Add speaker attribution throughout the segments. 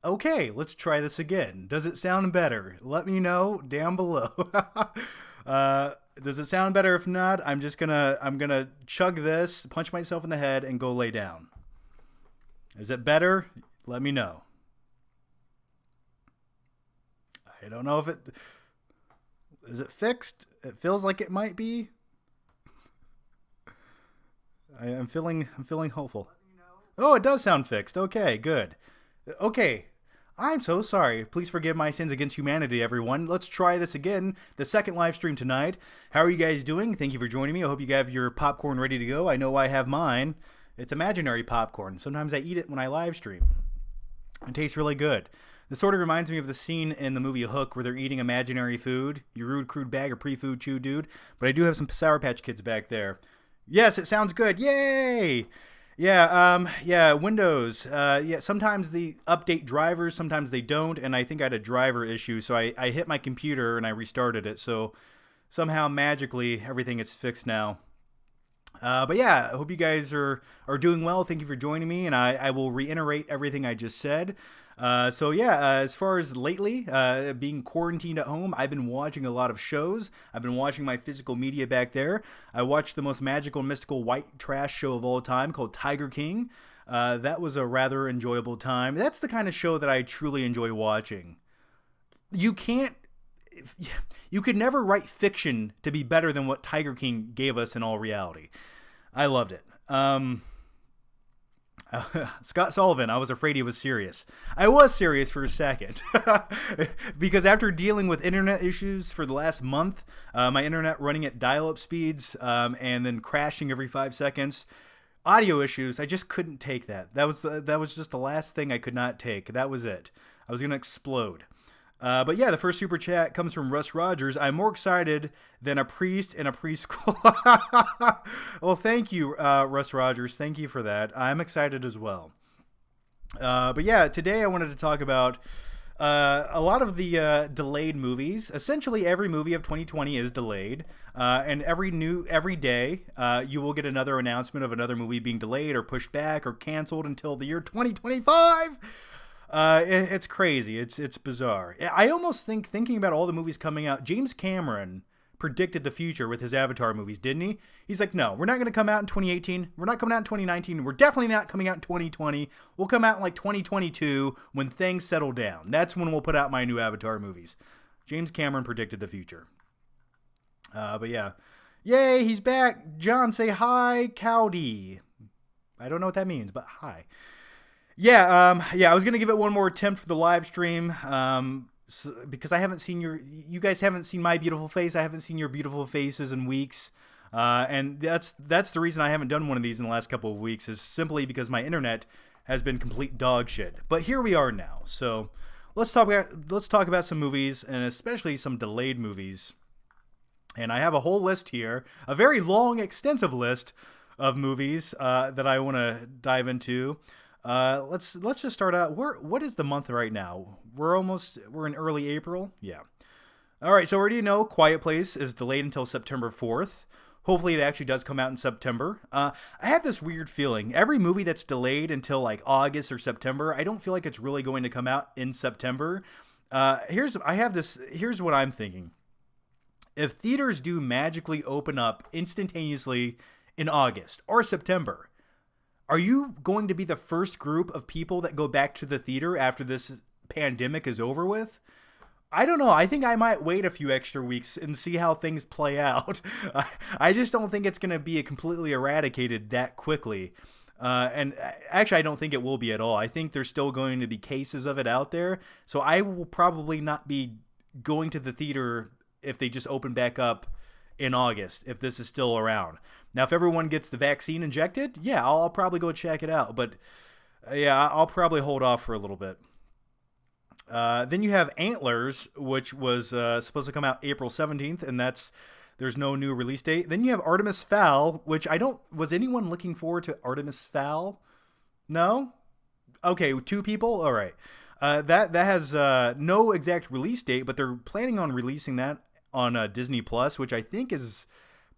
Speaker 1: Okay, let's try this again. Does it sound better? Let me know down below. Does it sound better? If not, I'm gonna chug this, punch myself in the head, and go lay down. Is it better? Let me know. I don't know if it... Is it fixed? It feels like it might be. I'm feeling hopeful. Oh, it does sound fixed. Okay, good. Okay, I'm so sorry. Please forgive my sins against humanity, everyone. Let's try this again. The second live stream tonight. How are you guys doing? Thank you for joining me. I hope you have your popcorn ready to go. I know I have mine. It's imaginary popcorn. Sometimes I eat it when I live stream. It tastes really good. This sort of reminds me of the scene in the movie Hook where they're eating imaginary food. You rude, crude bag of pre-food chew, dude. But I do have some Sour Patch Kids back there. Yes, it sounds good. Yay! Yeah, Windows. Yeah, sometimes they update drivers, sometimes they don't, and I think I had a driver issue, so I hit my computer and I restarted it, so somehow magically everything is fixed now. But yeah, I hope you guys are doing well. Thank you for joining me, and I will reiterate everything I just said. So yeah, as far as lately, being quarantined at home, I've been watching a lot of shows. I've been watching my physical media back there. I watched the most magical, mystical, white trash show of all time called Tiger King. That was a rather enjoyable time. That's the kind of show that I truly enjoy watching. You could never write fiction to be better than what Tiger King gave us in all reality. I loved it. Scott Sullivan, I was afraid he was serious. I was serious for a second. Because after dealing with internet issues for the last month, my internet running at dial-up speeds and then crashing every 5 seconds, audio issues, I just couldn't take that. That was just the last thing I could not take. That was it. I was going to explode. But yeah, the first super chat comes from Russ Rogers. I'm more excited than a priest in a preschool. Well, thank you, Russ Rogers. Thank you for that. I'm excited as well. But yeah, today I wanted to talk about a lot of the delayed movies. Essentially, every movie of 2020 is delayed, and every day you will get another announcement of another movie being delayed or pushed back or canceled until the year 2025. It's crazy. It's bizarre. I almost thinking about all the movies coming out. James Cameron predicted the future with his Avatar movies, didn't he? He's like, no, we're not going to come out in 2018. We're not coming out in 2019. We're definitely not coming out in 2020. We'll come out in like 2022 when things settle down. That's when we'll put out my new Avatar movies. James Cameron predicted the future. But yeah. Yay, he's back. John, say hi, Cowdy. I don't know what that means, but hi. Yeah, I was gonna give it one more attempt for the live stream, because I haven't seen you guys haven't seen my beautiful face. I haven't seen your beautiful faces in weeks, and that's the reason I haven't done one of these in the last couple of weeks is simply because my internet has been complete dog shit. But here we are now, so let's talk about some movies and especially some delayed movies. And I have a whole list here, a very long, extensive list of movies that I want to dive into. Let's just start out. What is the month right now? We're in early April. Yeah. All right. So already you know, Quiet Place is delayed until September 4th. Hopefully it actually does come out in September. I have this weird feeling. Every movie that's delayed until like August or September, I don't feel like it's really going to come out in September. Here's what I'm thinking. If theaters do magically open up instantaneously in August or September, are you going to be the first group of people that go back to the theater after this pandemic is over with? I don't know. I think I might wait a few extra weeks and see how things play out. I just don't think it's going to be completely eradicated that quickly. And actually, I don't think it will be at all. I think there's still going to be cases of it out there. So I will probably not be going to the theater if they just open back up in August, if this is still around. Now, if everyone gets the vaccine injected, yeah, I'll probably go check it out. But yeah, I'll probably hold off for a little bit. Then you have Antlers, which was supposed to come out April 17th, and there's no new release date. Then you have Artemis Fowl, which was anyone looking forward to Artemis Fowl? No? Okay, 2 people? All right. That has no exact release date, but they're planning on releasing that on Disney Plus, which I think is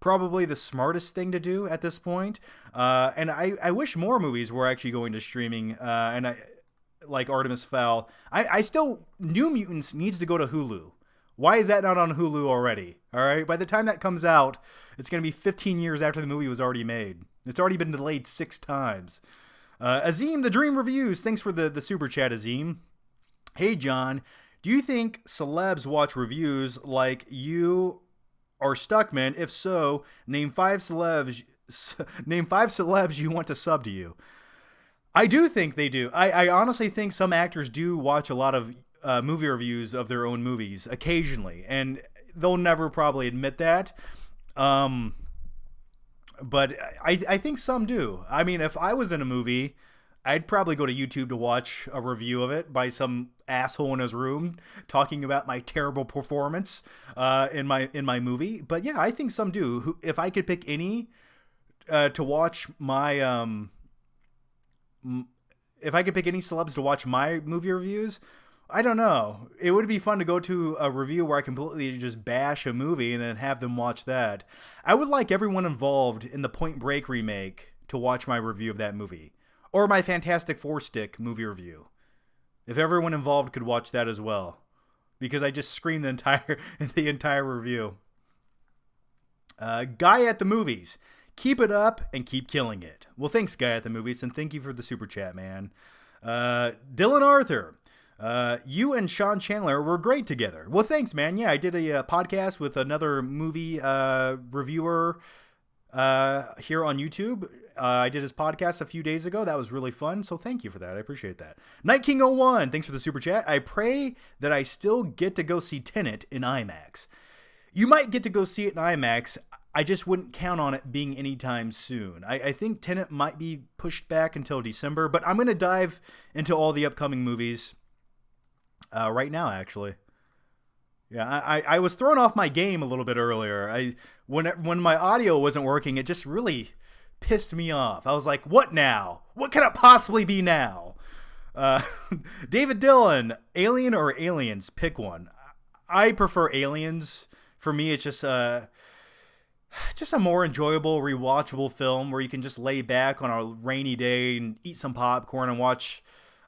Speaker 1: probably the smartest thing to do at this point. And I wish more movies were actually going to streaming. And like Artemis Fowl. I still, New Mutants needs to go to Hulu. Why is that not on Hulu already? All right, by the time that comes out, it's going to be 15 years after the movie was already made. It's already been delayed 6 times. Azim, the Dream Reviews. Thanks for the super chat, Azim. Hey, John, do you think celebs watch reviews like you are Stuckman? If so, name 5 celebs you want to sub to you. I do think they do. I honestly think some actors do watch a lot of movie reviews of their own movies occasionally, and they'll never probably admit that. But I think some do. I mean, if I was in a movie, I'd probably go to YouTube to watch a review of it by some asshole in his room talking about my terrible performance in my movie. But yeah, I think some do. If I could pick any to watch my if I could pick any celebs to watch my movie reviews, I don't know. It would be fun to go to a review where I completely just bash a movie and then have them watch that. I would like everyone involved in the Point Break remake to watch my review of that movie. Or my Fantastic Four stick movie review. If everyone involved could watch that as well. Because I just screamed the entire review. Guy at the Movies. Keep it up and keep killing it. Well, thanks, Guy at the Movies, and thank you for the super chat, man. Dylan Arthur. You and Sean Chandler were great together. Well, thanks, man. Yeah, I did a podcast with another movie reviewer here on YouTube. I did his podcast a few days ago. That was really fun, so thank you for that. I appreciate that. Night King 01, thanks for the super chat. I pray that I still get to go see Tenet in IMAX. You might get to go see it in IMAX. I just wouldn't count on it being anytime soon. I think Tenet might be pushed back until December, but I'm going to dive into all the upcoming movies right now, actually. Yeah, I was thrown off my game a little bit earlier. When my audio wasn't working, it just really pissed me off. I was like, what now? What can it possibly be now? David Dillon, Alien or Aliens? Pick one. I prefer Aliens. For me, it's just a more enjoyable, rewatchable film where you can just lay back on a rainy day and eat some popcorn and watch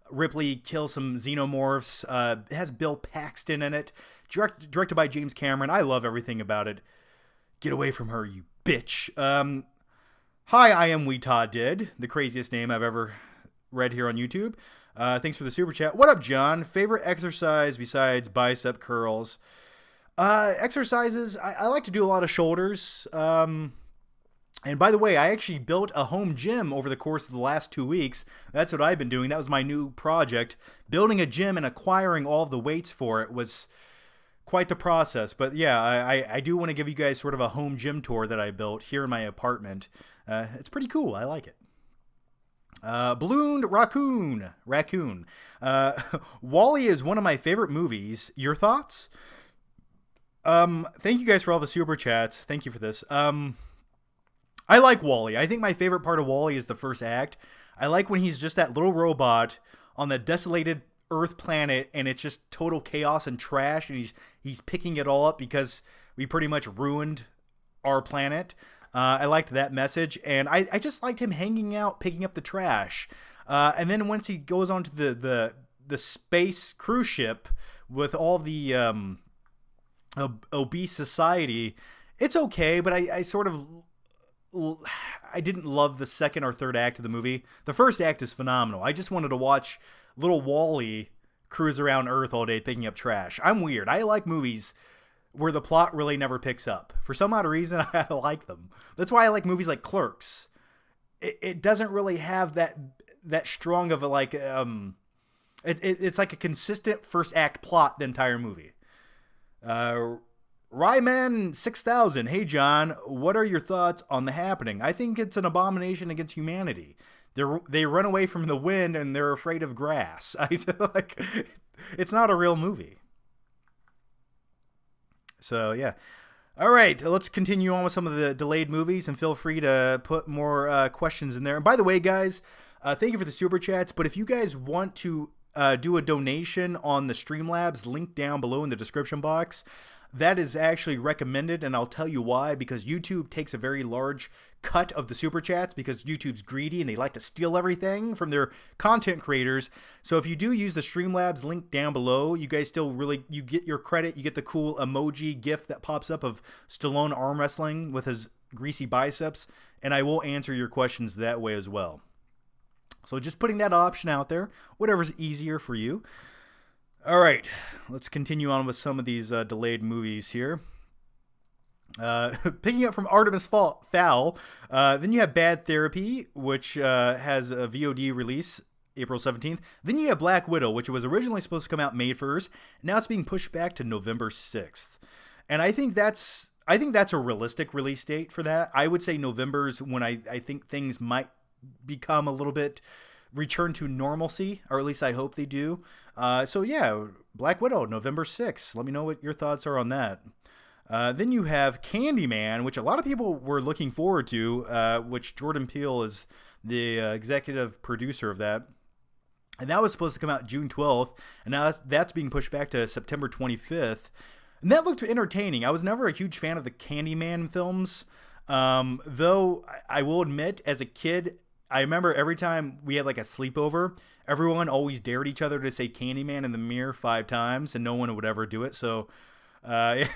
Speaker 1: Ripley kill some xenomorphs. It has Bill Paxton in it. Directed by James Cameron. I love everything about it. Get away from her, you bitch. Hi, I am We Todd Did, the craziest name I've ever read here on YouTube. Thanks for the super chat. What up, John? Favorite exercise besides bicep curls? Exercises, I like to do a lot of shoulders. And by the way, I actually built a home gym over the course of the last 2 weeks. That's what I've been doing. That was my new project. Building a gym and acquiring all of the weights for it was quite the process. But yeah, I do want to give you guys sort of a home gym tour that I built here in my apartment. It's pretty cool. I like it. Ballooned Raccoon. WALL-E is one of my favorite movies. Your thoughts? Thank you guys for all the super chats. Thank you for this. I like WALL-E. I think my favorite part of WALL-E is the first act. I like when he's just that little robot on the desolated Earth planet and it's just total chaos and trash and he's picking it all up because we pretty much ruined our planet. I liked that message, and I just liked him hanging out, picking up the trash. And then once he goes on to the space cruise ship with all the obese society, it's okay, but I didn't love the second or third act of the movie. The first act is phenomenal. I just wanted to watch little WALL-E cruise around Earth all day picking up trash. I'm weird. I like movies where the plot really never picks up. For some odd reason, I like them. That's why I like movies like Clerks. It doesn't really have that strong of a like it's like a consistent first act plot the entire movie. Ryman 6000. Hey John, what are your thoughts on The Happening? I think it's an abomination against humanity. They run away from the wind and they're afraid of grass. It's not a real movie. So yeah. All right, let's continue on with some of the delayed movies, and feel free to put more questions in there. And by the way, guys, thank you for the super chats. But if you guys want to do a donation on the Streamlabs, link down below in the description box. That is actually recommended, and I'll tell you why. Because YouTube takes a very large cut of the super chats because YouTube's greedy and they like to steal everything from their content creators. So if you do use the Streamlabs link down below, you guys still really, you get your credit. You get the cool emoji gif that pops up of Stallone arm wrestling with his greasy biceps, and I will answer your questions that way as well. So just putting that option out there, whatever's easier for you. All right, let's continue on with some of these delayed movies here. Picking up from Artemis Fowl, then you have Bad Therapy, which has a VOD release April 17th. Then you have Black Widow, which was originally supposed to come out May 1st. Now it's being pushed back to November 6th. And I think that's a realistic release date for that. I would say November's when I think things might become a little bit return to normalcy, or at least I hope they do. So yeah, Black Widow, November 6th. Let me know what your thoughts are on that. Then you have Candyman, which a lot of people were looking forward to, which Jordan Peele is the executive producer of that. And that was supposed to come out June 12th, and now that's being pushed back to September 25th. And that looked entertaining. I was never a huge fan of the Candyman films, though I will admit, as a kid, I remember every time we had like a sleepover, everyone always dared each other to say Candyman in the mirror 5 times, and no one would ever do it, so... And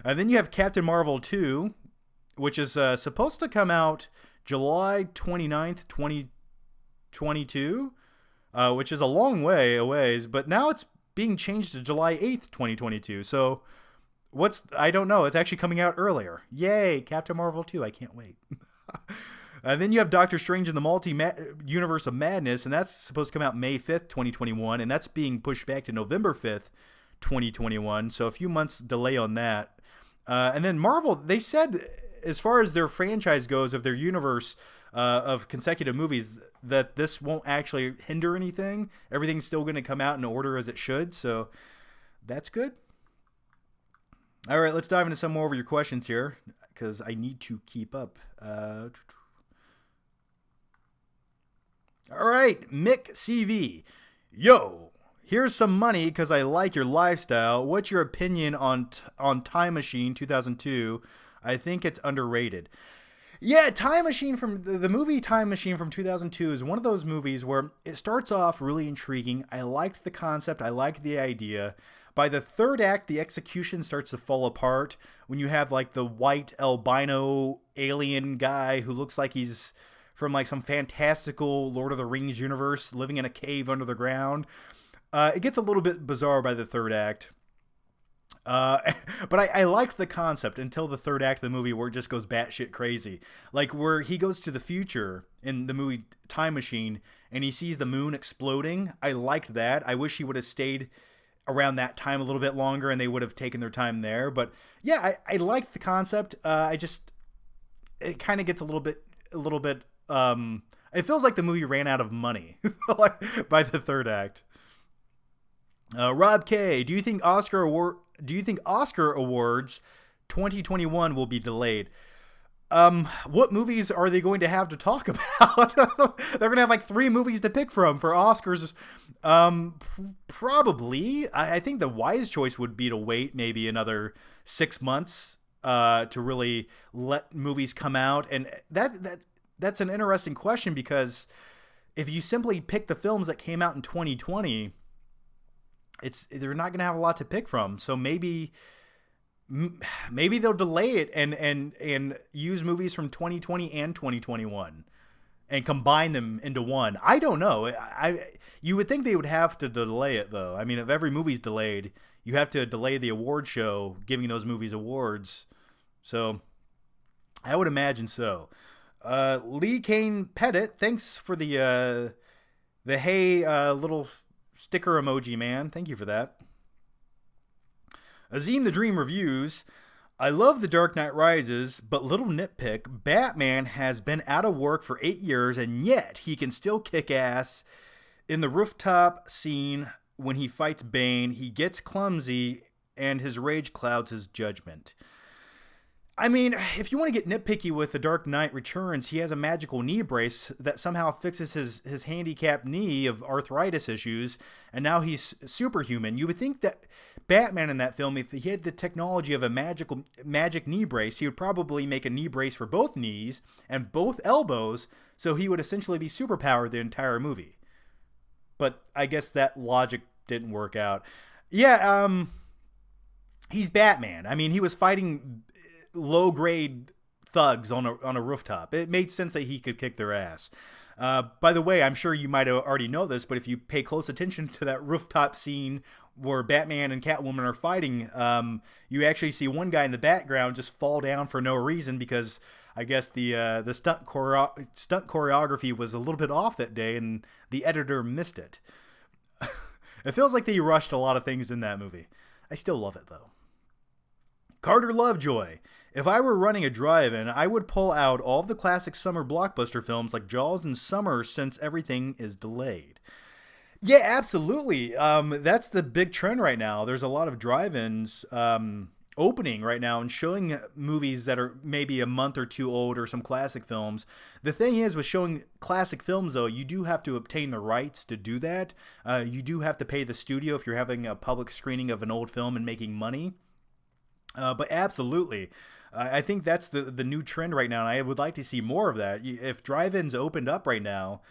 Speaker 1: then you have Captain Marvel 2, which is supposed to come out July 29th, 2022, which is a long way away, but now it's being changed to July 8th, 2022. So I don't know. It's actually coming out earlier. Yay, Captain Marvel 2. I can't wait. And then you have Doctor Strange in the Universe of Madness, and that's supposed to come out May 5th, 2021, and that's being pushed back to November 5th, 2021, so a few months delay on that. And then Marvel, they said as far as their franchise goes of their universe of consecutive movies, that this won't actually hinder anything. Everything's still going to come out in order as it should, so that's good. All right, let's dive into some more of your questions here because I need to keep up. All right, Mick CV. Yo, here's some money because I like your lifestyle. What's your opinion on Time Machine 2002? I think it's underrated. Yeah, Time Machine from the movie Time Machine from 2002 is one of those movies where it starts off really intriguing. I liked the concept. I liked the idea. By the third act, the execution starts to fall apart when you have like the white albino alien guy who looks like he's from like some fantastical Lord of the Rings universe living in a cave under the ground. It gets a little bit bizarre by the third act. But I liked the concept until the third act of the movie where it just goes batshit crazy. Like where he goes to the future in the movie Time Machine and he sees the moon exploding. I liked that. I wish he would have stayed around that time a little bit longer and they would have taken their time there. But yeah, I liked the concept. It kind of gets a little bit, it feels like the movie ran out of money by the third act. Rob K, do you think Oscar Awards 2021 will be delayed? What movies are they going to have to talk about? They're going to have like 3 movies to pick from for Oscars. Probably. I think the wise choice would be to wait maybe another 6 months to really let movies come out. And that's an interesting question because if you simply pick the films that came out in 2020, they're not going to have a lot to pick from. So maybe they'll delay it and use movies from 2020 and 2021 and combine them into one. I don't know. You would think they would have to delay it though. I mean, if every movie's delayed, you have to delay the award show giving those movies awards. So I would imagine so. Lee Kane Pettit, thanks for the hey little sticker emoji, man. Thank you for that. Azim the Dream reviews. I love The Dark Knight Rises, but little nitpick, Batman has been out of work for 8 years and yet he can still kick ass. In the rooftop scene when he fights Bane, he gets clumsy and his rage clouds his judgment. I mean, if you want to get nitpicky with The Dark Knight Returns, he has a magical knee brace that somehow fixes his handicapped knee of arthritis issues, and now he's superhuman. You would think that Batman in that film, if he had the technology of a magic knee brace, he would probably make a knee brace for both knees and both elbows, so he would essentially be superpowered the entire movie. But I guess that logic didn't work out. Yeah, he's Batman. I mean, he was fighting low-grade thugs on a rooftop. It made sense that he could kick their ass. By the way, I'm sure you might already know this, but if you pay close attention to that rooftop scene where Batman and Catwoman are fighting, you actually see one guy in the background just fall down for no reason because I guess the stunt choreography was a little bit off that day and the editor missed it. It feels like they rushed a lot of things in that movie. I still love it, though. Carter Lovejoy. If I were running a drive-in, I would pull out all of the classic summer blockbuster films like Jaws and Summer since everything is delayed. Yeah, absolutely. That's the big trend right now. There's a lot of drive-ins opening right now and showing movies that are maybe a month or two old or some classic films. The thing is, with showing classic films, though, you do have to obtain the rights to do that. You do have to pay the studio if you're having a public screening of an old film and making money. But absolutely, I think that's the new trend right now, and I would like to see more of that. If drive-ins opened up right now,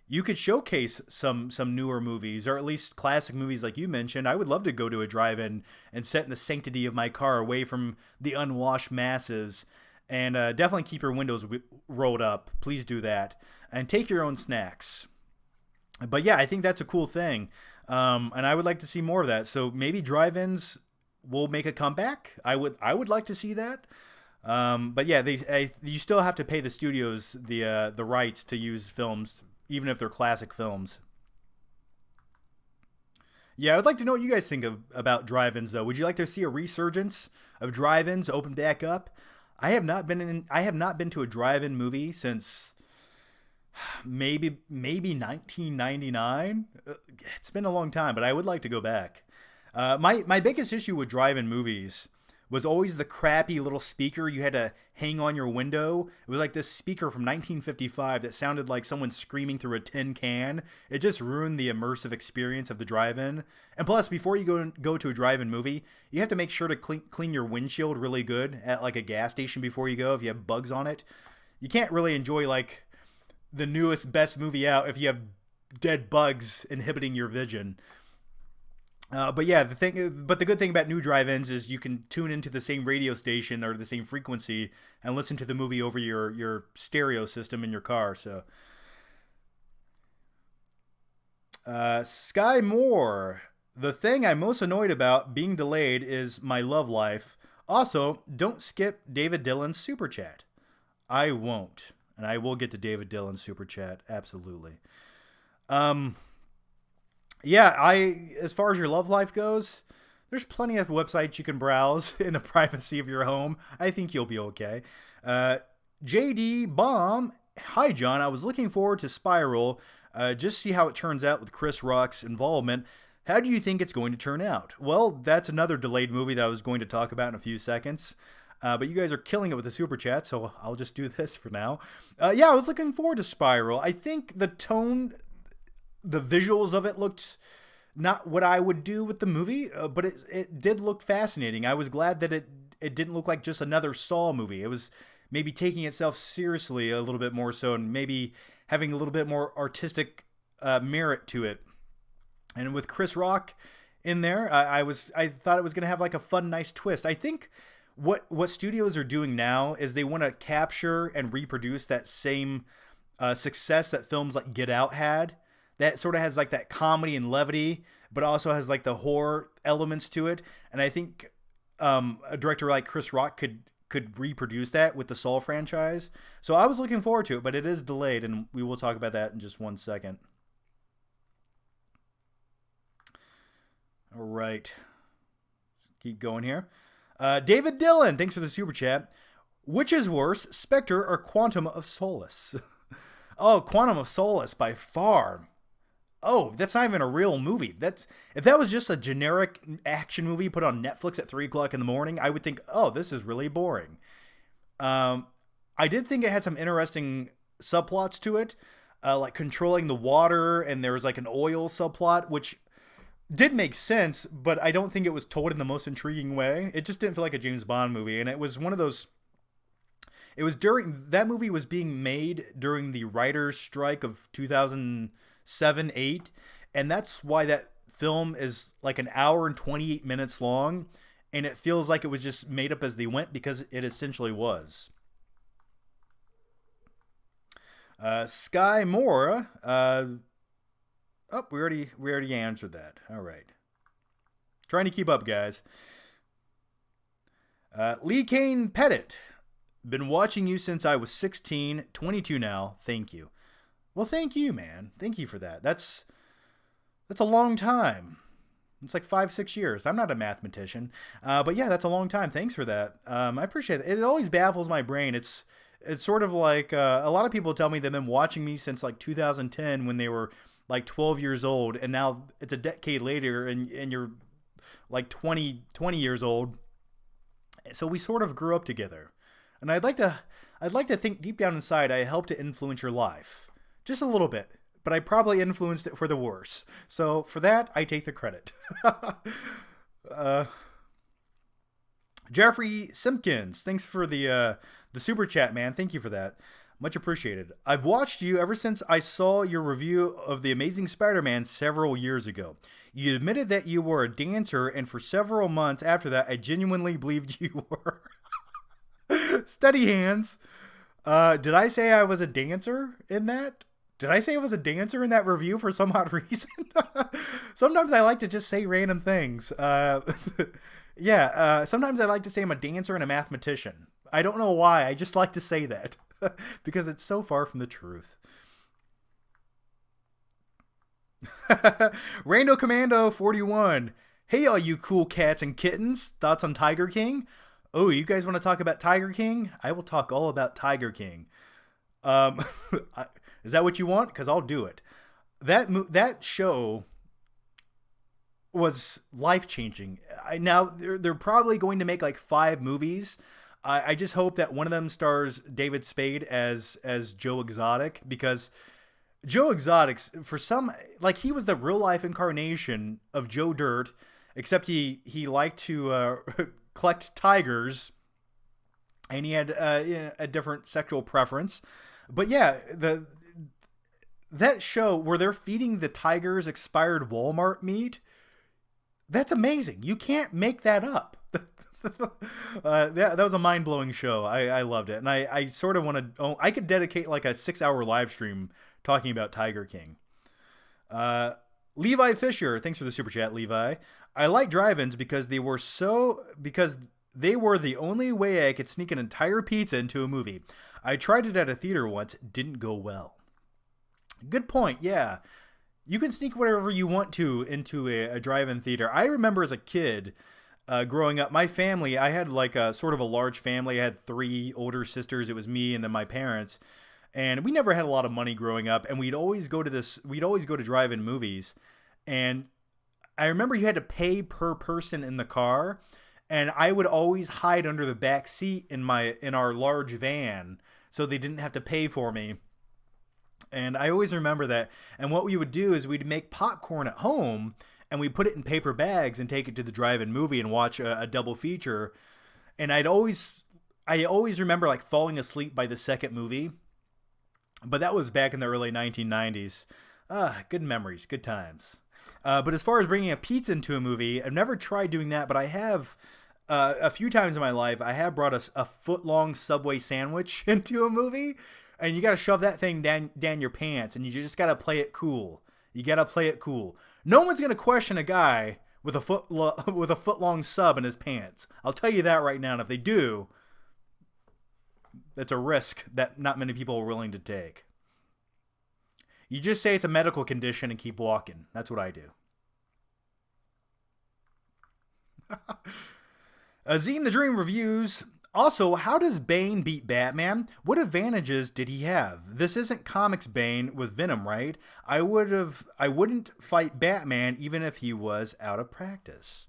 Speaker 1: you could showcase some newer movies, or at least classic movies like you mentioned. I would love to go to a drive-in and sit in the sanctity of my car away from the unwashed masses, and definitely keep your windows rolled up. Please do that, and take your own snacks. But yeah, I think that's a cool thing, and I would like to see more of that. So maybe drive-ins will make a comeback. I would like to see that. But yeah, you still have to pay the studios the rights to use films, even if they're classic films. Yeah, I would like to know what you guys think about drive-ins, though. Would you like to see a resurgence of drive-ins open back up? I have not been to a drive-in movie since maybe 1999. It's been a long time, but I would like to go back. My biggest issue with drive-in movies was always the crappy little speaker you had to hang on your window. It was like this speaker from 1955 that sounded like someone screaming through a tin can. It just ruined the immersive experience of the drive-in. And plus, before you go to a drive-in movie, you have to make sure to clean your windshield really good at like a gas station before you go if you have bugs on it. You can't really enjoy like the newest, best movie out if you have dead bugs inhibiting your vision. But yeah, the good thing about new drive-ins is you can tune into the same radio station or the same frequency and listen to the movie over your stereo system in your car. So, Sky Moore, the thing I'm most annoyed about being delayed is my love life. Also, don't skip David Dillon's super chat. I won't, and I will get to David Dillon's super chat absolutely. Yeah, as far as your love life goes, there's plenty of websites you can browse in the privacy of your home. I think you'll be okay. JD Bomb, hi John, I was looking forward to Spiral. Just see how it turns out with Chris Rock's involvement. How do you think it's going to turn out? Well, that's another delayed movie that I was going to talk about in a few seconds. But you guys are killing it with the super chat, so I'll just do this for now. Yeah, I was looking forward to Spiral. I think the tone, the visuals of it looked not what I would do with the movie, but it did look fascinating. I was glad that it didn't look like just another Saw movie. It was maybe taking itself seriously a little bit more so, and maybe having a little bit more artistic merit to it. And with Chris Rock in there, I thought it was going to have like a fun, nice twist. I think what studios are doing now is they want to capture and reproduce that same success that films like Get Out had. That sort of has like that comedy and levity, but also has like the horror elements to it. And I think a director like Chris Rock could reproduce that with the Saw franchise. So I was looking forward to it, but it is delayed, and we will talk about that in just one second. All right. Keep going here. David Dillon, thanks for the super chat. Which is worse, Spectre or Quantum of Solace? Oh, Quantum of Solace by far. Oh, that's not even a real movie. If that was just a generic action movie put on Netflix at 3 o'clock in the morning, I would think, oh, this is really boring. I did think it had some interesting subplots to it, like controlling the water, and there was like an oil subplot, which did make sense, but I don't think it was told in the most intriguing way. It just didn't feel like a James Bond movie, and it was one of those. It was during that movie was being made during the writers' strike of 2007-8, and that's why that film is like an hour and 28 minutes long, and it feels like it was just made up as they went because it essentially was. Sky Moore. We already answered that. All right. Trying to keep up, guys. Lee Kane Pettit. Been watching you since I was 16, 22 now. Thank you. Well, thank you, man. Thank you for that. That's a long time. It's like 5-6 years. I'm not a mathematician, but yeah, that's a long time. Thanks for that. I appreciate it. It always baffles my brain. It's sort of like a lot of people tell me they've been watching me since like 2010 when they were like 12 years old, and now it's a decade later, and you're like 20 years old. So we sort of grew up together, and I'd like to think deep down inside I helped to influence your life just a little bit. But I probably influenced it for the worse. So for that, I take the credit. Jeffrey Simpkins, thanks for the super chat, man. Thank you for that. Much appreciated. I've watched you ever since I saw your review of The Amazing Spider-Man several years ago. You admitted that you were a dancer, and for several months after that, I genuinely believed you were. Steady hands. Did I say I was a dancer in that? Did I say I was a dancer in that review for some odd reason? Sometimes I like to just say random things. Sometimes I like to say I'm a dancer and a mathematician. I don't know why. I just like to say that because it's so far from the truth. Rando Commando 41. Hey, all you cool cats and kittens. Thoughts on Tiger King? Oh, you guys want to talk about Tiger King? I will talk all about Tiger King. Is that what you want? Because I'll do it. That show was life-changing. Now, they're probably going to make like 5 movies. I just hope that one of them stars David Spade as Joe Exotic, because Joe Exotic, for some, like, he was the real-life incarnation of Joe Dirt, except he liked to collect tigers, and he had a different sexual preference. But yeah, that show where they're feeding the tigers expired Walmart meat, that's amazing. You can't make that up. That was a mind-blowing show. I loved it. And I sort of want to... I could dedicate like a 6-hour live stream talking about Tiger King. Levi Fisher, thanks for the super chat, Levi. I like drive-ins because they were the only way I could sneak an entire pizza into a movie. I tried it at a theater once. Didn't go well. Good point. Yeah. You can sneak whatever you want to into a drive-in theater. I remember as a kid growing up, my family, I had like a sort of a large family. I had 3 older sisters. It was me and then my parents. And we never had a lot of money growing up. And we'd always go to drive-in movies. And I remember you had to pay per person in the car. And I would always hide under the back seat in our large van so they didn't have to pay for me. And I always remember that. And what we would do is we'd make popcorn at home and we'd put it in paper bags and take it to the drive-in movie and watch a double feature. And I always remember like falling asleep by the second movie. But that was back in the early 1990s. Good memories, good times. But as far as bringing a pizza into a movie, I've never tried doing that, but I have a few times in my life. I have brought a foot-long Subway sandwich into a movie, and you got to shove that thing down your pants, and you just got to play it cool. You got to play it cool. No one's going to question a guy with a foot-long sub in his pants. I'll tell you that right now, and if they do, that's a risk that not many people are willing to take. You just say it's a medical condition and keep walking. That's what I do. Azim the Dream reviews. Also, how does Bane beat Batman? What advantages did he have? This isn't comics Bane with Venom, right? I wouldn't fight Batman even if he was out of practice.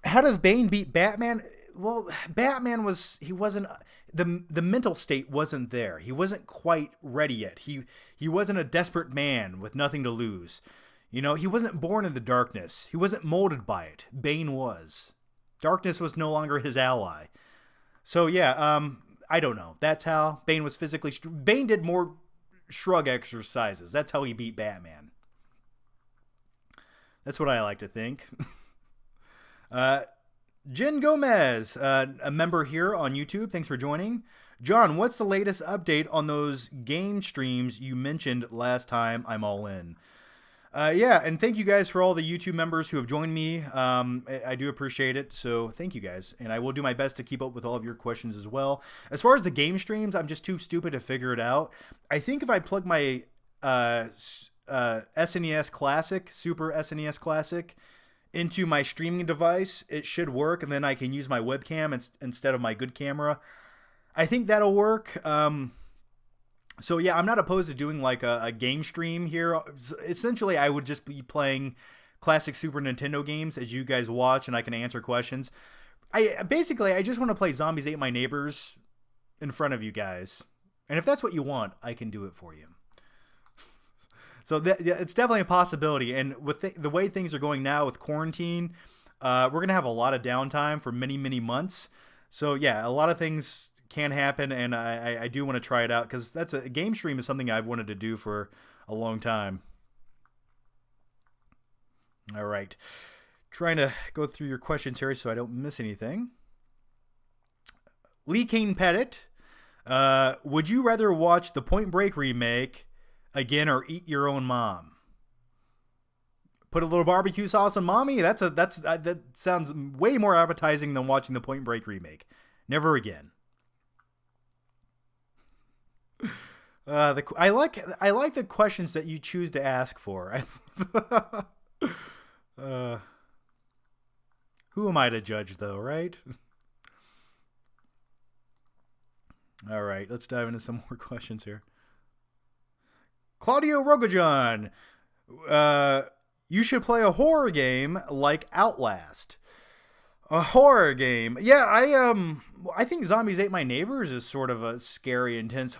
Speaker 1: How does Bane beat Batman? well, Batman he wasn't, the mental state wasn't there. He wasn't quite ready yet. He wasn't a desperate man with nothing to lose. You know, he wasn't born in the darkness. He wasn't molded by it. Bane was. Darkness was no longer his ally. So yeah, I don't know. That's how Bane was physically. Bane did more shrug exercises. That's how he beat Batman. That's what I like to think. Jen Gomez, a member here on YouTube. Thanks for joining. John, what's the latest update on those game streams you mentioned last time? I'm all in. Yeah, and thank you guys for all the YouTube members who have joined me. I do appreciate it, so thank you guys. And I will do my best to keep up with all of your questions as well. As far as the game streams, I'm just too stupid to figure it out. I think if I plug my SNES Classic, Super SNES Classic, into my streaming device, it should work, and then I can use my webcam instead of my good camera. I think that'll work. So yeah, I'm not opposed to doing like a game stream here. Essentially, I would just be playing classic Super Nintendo games as you guys watch, and I can answer questions. I just want to play Zombies Ate My Neighbors in front of you guys. And if that's what you want, I can do it for you. So it's definitely a possibility. And with the way things are going now with quarantine, we're going to have a lot of downtime for many, many months. So yeah, a lot of things can happen, and I do want to try it out because that's a game stream is something I've wanted to do for a long time. All right. Trying to go through your questions here so I don't miss anything. Lee Kane Pettit, would you rather watch the Point Break remake again or eat your own mom? Put a little barbecue sauce on mommy? That sounds way more appetizing than watching the Point Break remake. Never again. I like the questions that you choose to ask for. Who am I to judge, though, right? All right, let's dive into some more questions here. Claudio Rogajon, you should play a horror game like Outlast. A horror game, yeah. I think Zombies Ate My Neighbors is sort of a scary, intense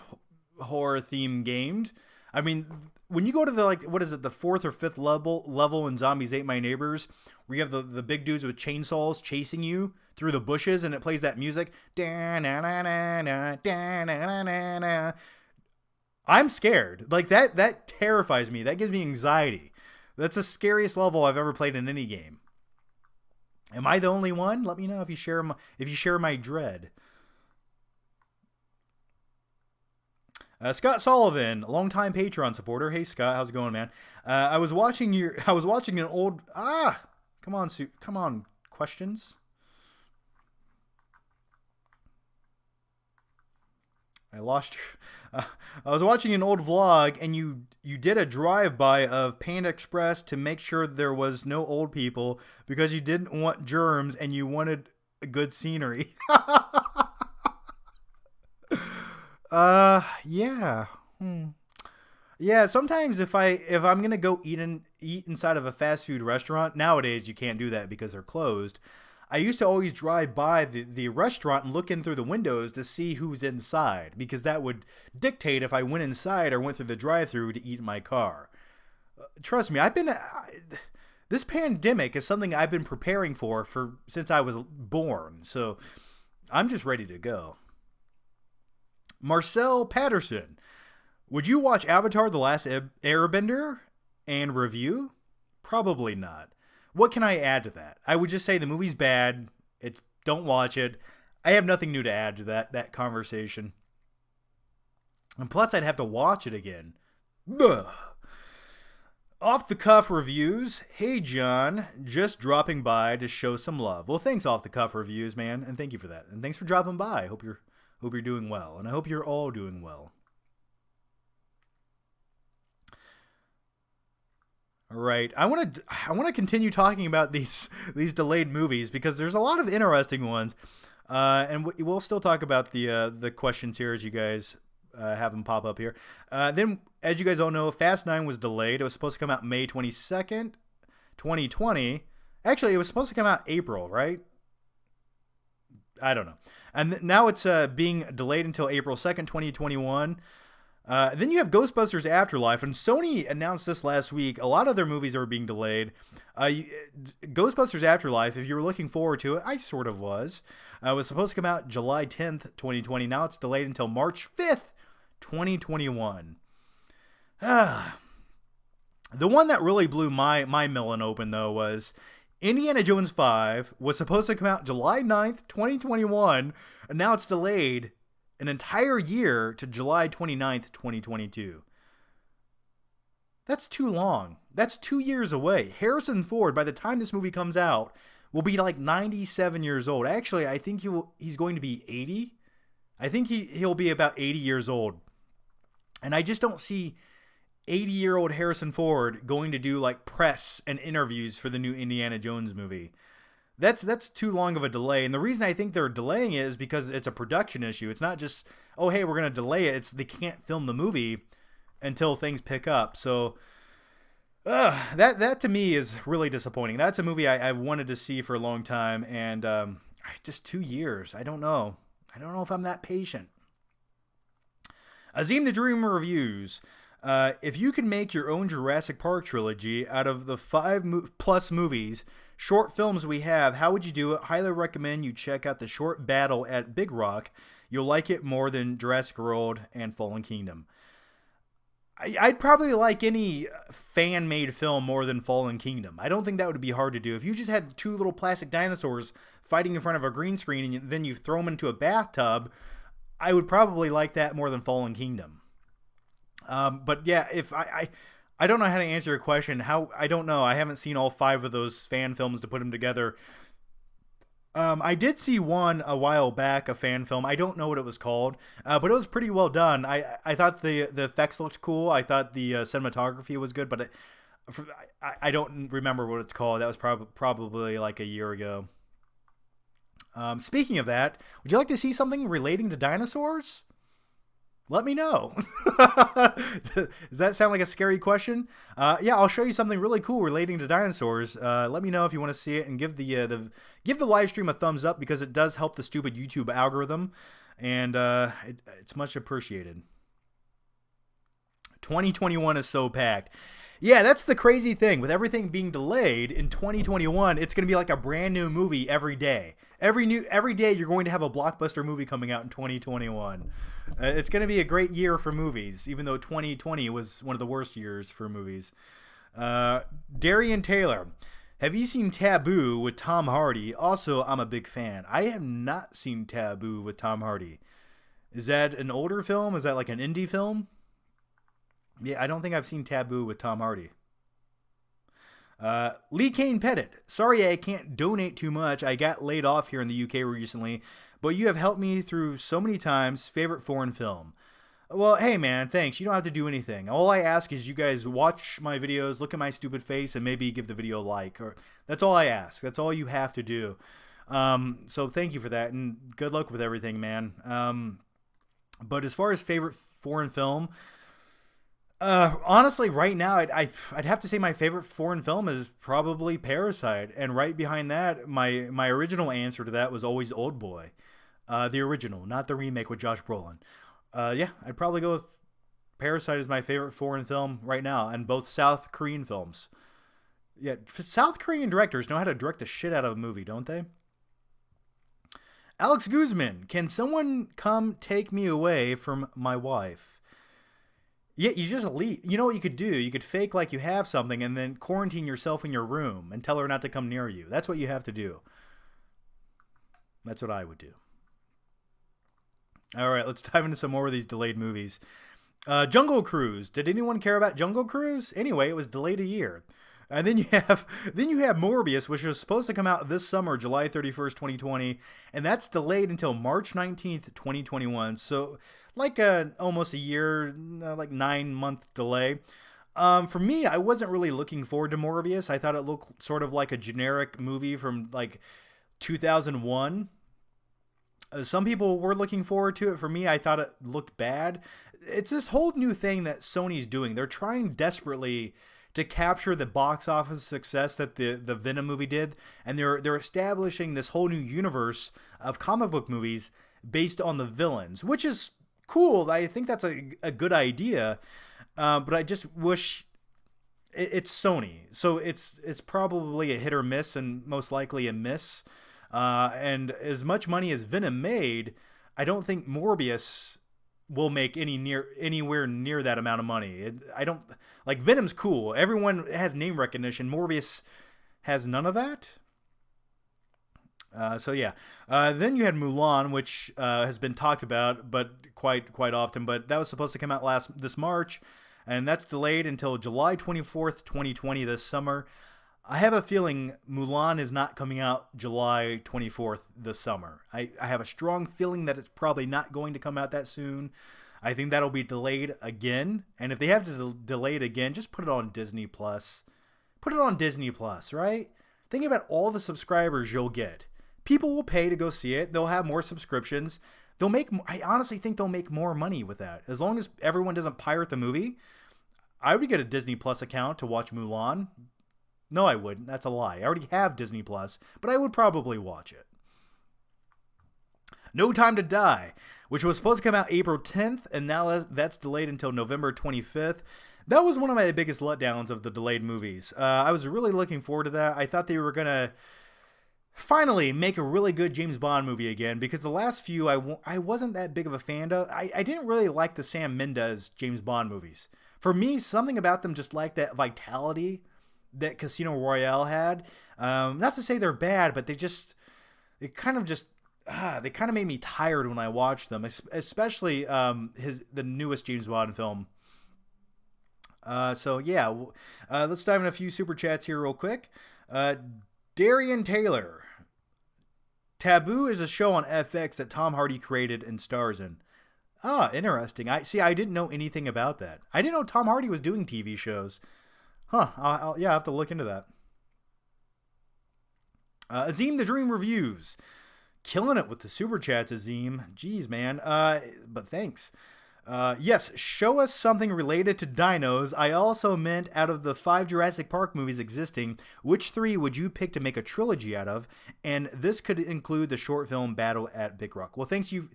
Speaker 1: horror theme game. I mean, when you go to the fourth or fifth level in Zombies Ate My Neighbors, where you have the big dudes with chainsaws chasing you through the bushes, and it plays that music. I'm scared. Like that terrifies me. That gives me anxiety. That's the scariest level I've ever played in any game. Am I the only one? Let me know if you share my dread. Scott Sullivan, longtime Patreon supporter. Hey Scott, how's it going, man? I was watching an old come on questions. I lost your. I was watching an old vlog, and you did a drive-by of Panda Express to make sure there was no old people because you didn't want germs and you wanted a good scenery. Yeah. Yeah, sometimes if I'm gonna go eat inside of a fast food restaurant, nowadays you can't do that because they're closed. I used to always drive by the restaurant and look in through the windows to see who's inside, because that would dictate if I went inside or went through the drive-thru to eat in my car. Trust me, this pandemic is something I've been preparing for since I was born, so I'm just ready to go. Marcel Patterson, would you watch Avatar: The Last Airbender and review? Probably not. What can I add to that? I would just say the movie's bad. Don't watch it. I have nothing new to add to that conversation. And plus, I'd have to watch it again. Ugh. Off the cuff reviews. Hey John, just dropping by to show some love. Well, thanks, Off the Cuff reviews, man, and thank you for that. And thanks for dropping by. Hope you're doing well, and I hope you're all doing well. All right, I want to continue talking about these delayed movies because there's a lot of interesting ones, and we'll still talk about the questions here as you guys have them pop up here. Then, as you guys all know, Fast 9 was delayed. It was supposed to come out May 22nd, 2020. Actually, it was supposed to come out April, right? I don't know. And now it's being delayed until April 2nd, 2021. Then you have Ghostbusters Afterlife, and Sony announced this last week. A lot of their movies are being delayed. Ghostbusters Afterlife, if you were looking forward to it, I sort of was supposed to come out July 10th, 2020. Now it's delayed until March 5th, 2021. The one that really blew my melon open, though, was Indiana Jones 5 was supposed to come out July 9th, 2021, and now it's delayed an entire year to July 29th, 2022. That's too long. That's 2 years away. Harrison Ford, by the time this movie comes out, will be like 97 years old. Actually, I think he's going to be 80. I think he'll be about 80 years old. And I just don't see 80-year-old Harrison Ford going to do like press and interviews for the new Indiana Jones movie. That's too long of a delay. And the reason I think they're delaying it is because it's a production issue. It's not just, oh, hey, we're going to delay it. It's they can't film the movie until things pick up. So that to me is really disappointing. That's a movie I wanted to see for a long time. And just 2 years. I don't know. I don't know if I'm that patient. Azim the Dreamer reviews. If you could make your own Jurassic Park trilogy out of the 5+ movies, short films we have, how would you do it? Highly recommend you check out the short battle at Big Rock. You'll like it more than Jurassic World and Fallen Kingdom. I'd probably like any fan-made film more than Fallen Kingdom. I don't think that would be hard to do. If you just had 2 little plastic dinosaurs fighting in front of a green screen and then you throw them into a bathtub, I would probably like that more than Fallen Kingdom. But yeah, if I don't know how to answer your question. I don't know. I haven't seen all 5 of those fan films to put them together. I did see one a while back, a fan film. I don't know what it was called, but it was pretty well done. I thought the effects looked cool. I thought the cinematography was good, but I don't remember what it's called. That was probably like a year ago. Speaking of that, would you like to see something relating to dinosaurs? Let me know. Does that sound like a scary question? Yeah, I'll show you something really cool relating to dinosaurs. Let me know if you want to see it, and give the live stream a thumbs up, because it does help the stupid YouTube algorithm, and it's much appreciated. 2021 is so packed. Yeah, that's the crazy thing. With everything being delayed in 2021, it's going to be like a brand new movie every day. Every day you're going to have a blockbuster movie coming out in 2021. It's going to be a great year for movies, even though 2020 was one of the worst years for movies. Darian Taylor, have you seen Taboo with Tom Hardy? Also, I'm a big fan. I have not seen Taboo with Tom Hardy. Is that an older film? Is that like an indie film? Yeah, I don't think I've seen Taboo with Tom Hardy. Lee Kane Pettit. Sorry I can't donate too much. I got laid off here in the UK recently, but you have helped me through so many times. Favorite foreign film? Well, hey man, thanks. You don't have to do anything. All I ask is you guys watch my videos, look at my stupid face, and maybe give the video a like. That's all I ask. That's all you have to do. So thank you for that, and good luck with everything, man. But as far as favorite foreign film, honestly, right now, I'd have to say my favorite foreign film is probably Parasite, and right behind that, my original answer to that was always Oldboy, the original, not the remake with Josh Brolin. Yeah, I'd probably go with Parasite as my favorite foreign film right now, and both South Korean films. Yeah, South Korean directors know how to direct the shit out of a movie, don't they? Alex Guzman, can someone come take me away from my wife? Yeah, you just leave. You know what you could do? You could fake like you have something and then quarantine yourself in your room and tell her not to come near you. That's what you have to do. That's what I would do. All right, let's dive into some more of these delayed movies. Jungle Cruise. Did anyone care about Jungle Cruise? Anyway, it was delayed a year. And then you have Morbius, which was supposed to come out this summer, July 31st, 2020, and that's delayed until March 19th, 2021. So like almost a year, like 9-month delay. For me, I wasn't really looking forward to Morbius. I thought it looked sort of like a generic movie from like 2001. Some people were looking forward to it. For me, I thought it looked bad. It's this whole new thing that Sony's doing. They're trying desperately to capture the box office success that the Venom movie did, and they're establishing this whole new universe of comic book movies based on the villains, which is cool. I think that's a good idea, but I just wish it's Sony, so it's probably a hit or miss, and most likely a miss. And as much money as Venom made, I don't think Morbius will make anywhere near that amount of money. I don't like Venom's cool. Everyone has name recognition. Morbius has none of that. So yeah. Then you had Mulan, which has been talked about, but quite often. But that was supposed to come out this March, and that's delayed until July 24th, 2020, this summer. I have a feeling Mulan is not coming out July 24th this summer. I have a strong feeling that it's probably not going to come out that soon. I think that'll be delayed again. And if they have to delay it again, just put it on Disney Plus. Put it on Disney Plus, right? Think about all the subscribers you'll get. People will pay to go see it. They'll have more subscriptions. I honestly think they'll make more money with that. As long as everyone doesn't pirate the movie, I would get a Disney Plus account to watch Mulan. No, I wouldn't. That's a lie. I already have Disney Plus, but I would probably watch it. No Time to Die, which was supposed to come out April 10th, and now that's delayed until November 25th. That was one of my biggest letdowns of the delayed movies. I was really looking forward to that. I thought they were going to finally make a really good James Bond movie again, because the last few I wasn't that big of a fan of. I didn't really like the Sam Mendes James Bond movies. For me, something about them just like that vitality that Casino Royale had. Not to say they're bad, but they kind of made me tired when I watched them, especially the newest James Bond film. So yeah, let's dive in a few super chats here real quick. Darian Taylor. Taboo is a show on FX that Tom Hardy created and stars in. Ah, interesting. I didn't know anything about that. I didn't know Tom Hardy was doing TV shows. Huh. I'll have to look into that. Azim the Dream Reviews. Killing it with the super chats, Azim. Jeez, man. But thanks. Yes, show us something related to dinos. I also meant, out of the 5 Jurassic Park movies existing, which 3 would you pick to make a trilogy out of? And this could include the short film Battle at Big Rock. Well, thank you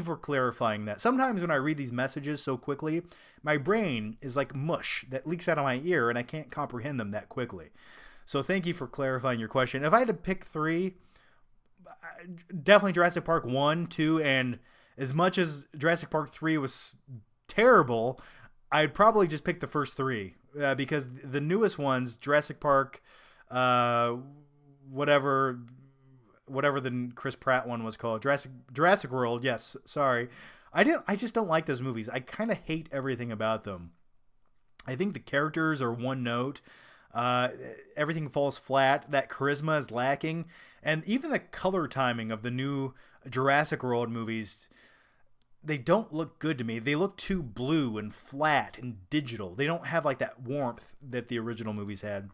Speaker 1: for clarifying that. Sometimes when I read these messages so quickly, my brain is like mush that leaks out of my ear, and I can't comprehend them that quickly. So thank you for clarifying your question. If I had to pick 3, definitely Jurassic Park 1, 2, and as much as Jurassic Park 3 was terrible, I'd probably just pick the first 3 because the newest ones, Jurassic Park, whatever the Chris Pratt one was called, Jurassic World. Yes, sorry, I just don't like those movies. I kind of hate everything about them. I think the characters are one note. Everything falls flat. That charisma is lacking, and even the color timing of the new Jurassic World movies, they don't look good to me. They look too blue and flat and digital. They don't have like that warmth that the original movies had.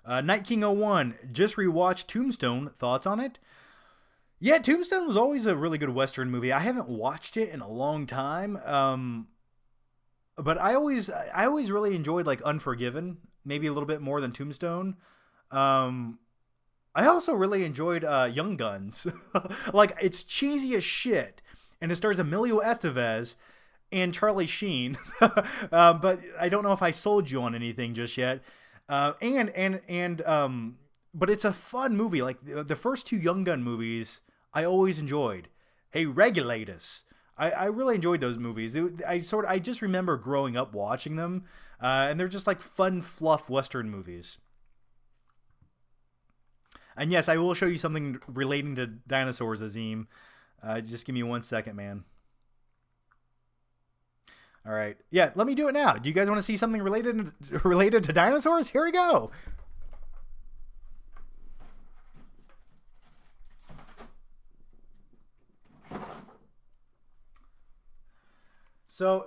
Speaker 1: Night King 01, just rewatched Tombstone. Thoughts on it? Yeah, Tombstone was always a really good Western movie. I haven't watched it in a long time. But I always really enjoyed like Unforgiven, maybe a little bit more than Tombstone. I also really enjoyed Young Guns. Like, it's cheesy as shit, and it stars Emilio Estevez and Charlie Sheen. But I don't know if I sold you on anything just yet. But it's a fun movie. Like the first 2 Young Gun movies, I always enjoyed. Hey, Regulate Us. I really enjoyed those movies. I just remember growing up watching them, and they're just like fun, fluff Western movies. And yes, I will show you something relating to dinosaurs, Azim. Just give me 1 second, man. All right. Yeah, let me do it now. Do you guys want to see something related to dinosaurs? Here we go. So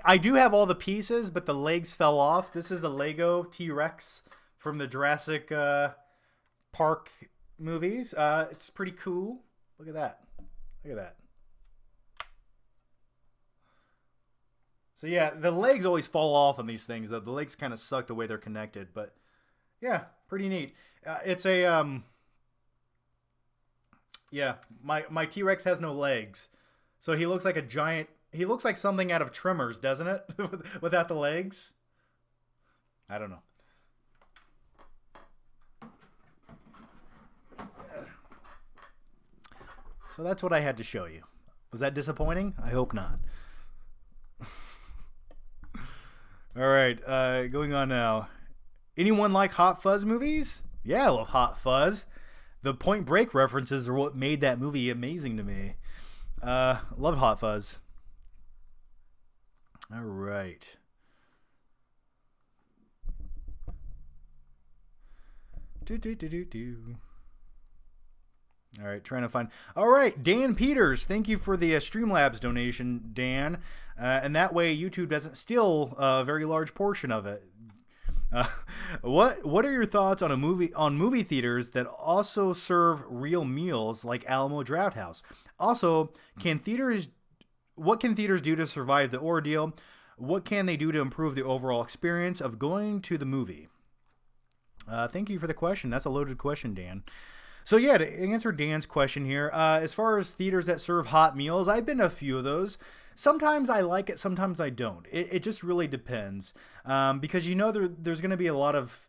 Speaker 1: I do have all the pieces, but the legs fell off. This is a Lego T-Rex from the Jurassic Park movies. It's pretty cool. Look at that. So yeah, the legs always fall off on these things. Though the legs kind of suck the way they're connected, but yeah, pretty neat. It's a yeah. My T-Rex has no legs, so he looks like a giant. He looks like something out of Tremors, doesn't it? Without the legs. I don't know. So that's what I had to show you. Was that disappointing? I hope not. All right, going on now. Anyone like Hot Fuzz movies? Yeah, I love Hot Fuzz. The Point Break references are what made that movie amazing to me. Love Hot Fuzz. All right. All right, trying to find. All right, Dan Peters, thank you for the Streamlabs donation, Dan. And that way YouTube doesn't steal a very large portion of it. What are your thoughts on movie theaters that also serve real meals like Alamo Drafthouse? Also, what can theaters do to survive the ordeal? What can they do to improve the overall experience of going to the movie? Thank you for the question. That's a loaded question, Dan. So yeah, to answer Dan's question here, as far as theaters that serve hot meals, I've been to a few of those. Sometimes I like it, sometimes I don't. It just really depends, because there's going to be a lot of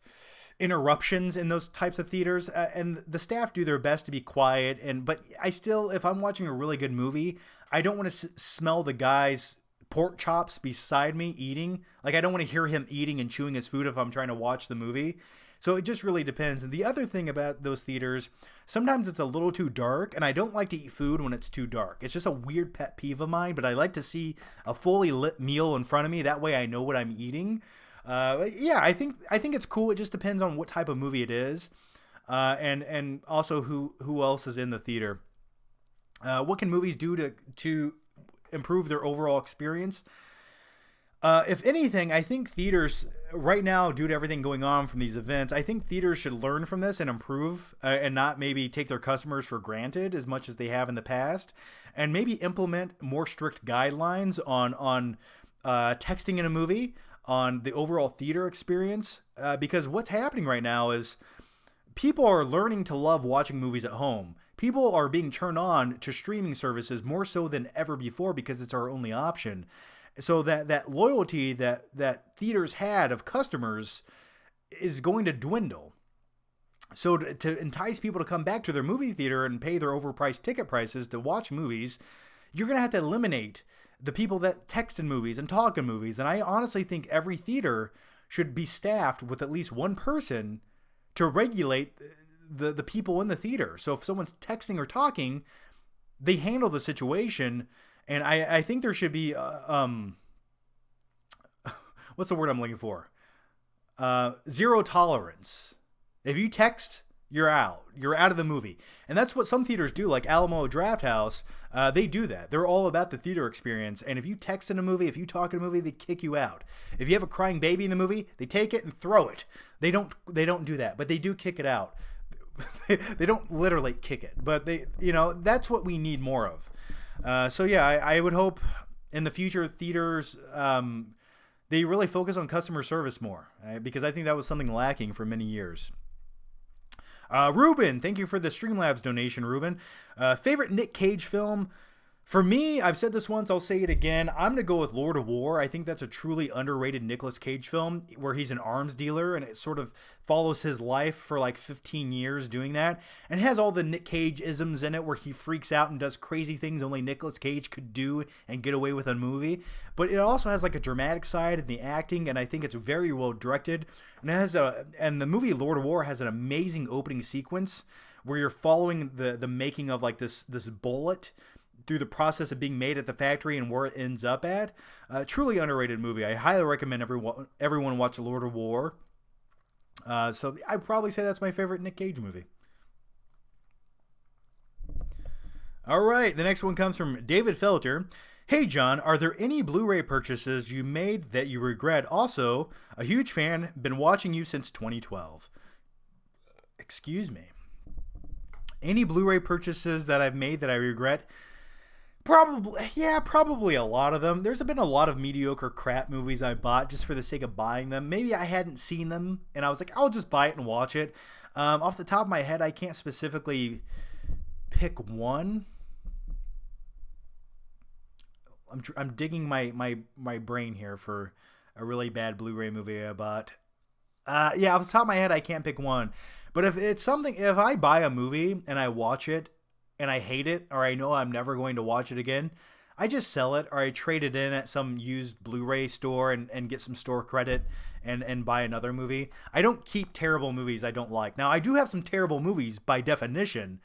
Speaker 1: interruptions in those types of theaters, and the staff do their best to be quiet. But I still, if I'm watching a really good movie, I don't want to smell the guy's pork chops beside me eating. Like I don't want to hear him eating and chewing his food if I'm trying to watch the movie. So it just really depends. And the other thing about those theaters, sometimes it's a little too dark, and I don't like to eat food when it's too dark. It's just a weird pet peeve of mine, but I like to see a fully lit meal in front of me. That way I know what I'm eating. Yeah, I think it's cool. It just depends on what type of movie it is, and also who else is in the theater. What can movies do to improve their overall experience? If anything, I think theaters right now, due to everything going on from these events, I think theaters should learn from this and improve, and not maybe take their customers for granted as much as they have in the past, and maybe implement more strict guidelines on texting in a movie, on the overall theater experience, because what's happening right now is people are learning to love watching movies at home. People are being turned on to streaming services more so than ever before because it's our only option. So that loyalty that theaters had of customers is going to dwindle. So to entice people to come back to their movie theater and pay their overpriced ticket prices to watch movies, you're going to have to eliminate the people that text in movies and talk in movies. And I honestly think every theater should be staffed with at least one person to regulate the people in the theater. So if someone's texting or talking, they handle the situation. And I think there should be, what's the word I'm looking for? Zero tolerance. If you text, you're out. You're out of the movie. And that's what some theaters do, like Alamo Drafthouse. They do that. They're all about the theater experience. And if you text in a movie, if you talk in a movie, they kick you out. If you have a crying baby in the movie, they take it and throw it. They don't do that, but they do kick it out. They don't literally kick it, but that's what we need more of. So yeah, I would hope in the future theaters, they really focus on customer service more, because I think that was something lacking for many years. Ruben, thank you for the Streamlabs donation, Ruben. Favorite Nic Cage film? For me, I've said this once, I'll say it again. I'm going to go with Lord of War. I think that's a truly underrated Nicolas Cage film where he's an arms dealer, and it sort of follows his life for like 15 years doing that. And it has all the Nic Cage isms in it where he freaks out and does crazy things only Nicolas Cage could do and get away with a movie. But it also has like a dramatic side in the acting, and I think it's very well directed. And and the movie Lord of War has an amazing opening sequence where you're following the making of like this bullet through the process of being made at the factory and where it ends up at. Truly underrated movie. I highly recommend everyone watch Lord of War. So I'd probably say that's my favorite Nic Cage movie. All right, the next one comes from David Felter. Hey John, are there any Blu-ray purchases you made that you regret? Also, a huge fan, been watching you since 2012. Excuse me. Any Blu-ray purchases that I've made that I regret? Probably, yeah, probably a lot of them. There's been a lot of mediocre crap movies I bought just for the sake of buying them. Maybe I hadn't seen them, and I was like, I'll just buy it and watch it. Off the top of my head, I can't specifically pick one. I'm digging my brain here for a really bad Blu-ray movie I bought. Yeah, off the top of my head, I can't pick one. But if I buy a movie and I watch it and I hate it, or I know I'm never going to watch it again, I just sell it, or I trade it in at some used Blu-ray store and get some store credit and buy another movie. I don't keep terrible movies I don't like. Now, I do have some terrible movies by definition,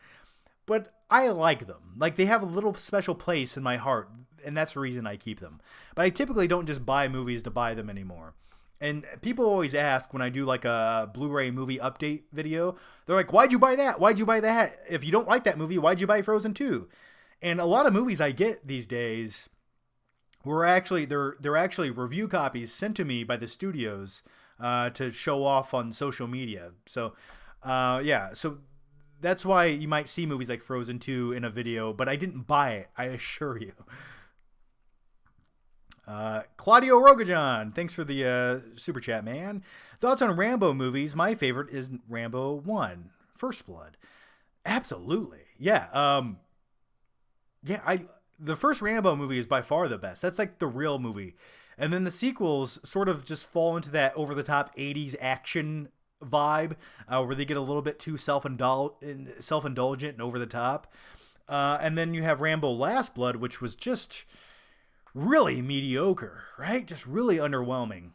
Speaker 1: but I like them. Like, they have a little special place in my heart, and that's the reason I keep them. But I typically don't just buy movies to buy them anymore. And people always ask when I do like a Blu-ray movie update video, they're like, why'd you buy that? Why'd you buy that? If you don't like that movie, why'd you buy Frozen 2? And a lot of movies I get these days were actually, they're actually review copies sent to me by the studios to show off on social media. So, yeah, so that's why you might see movies like Frozen 2 in a video, but I didn't buy it, I assure you. Claudio Rogajan, thanks for the super chat, man. Thoughts on Rambo movies? My favorite is Rambo 1, First Blood. Absolutely. Yeah. The first Rambo movie is by far the best. That's like the real movie. And then the sequels sort of just fall into that over-the-top 80s action vibe where they get a little bit too self-indulgent and over the top. And then you have Rambo Last Blood, which was just really mediocre, right? Just really underwhelming.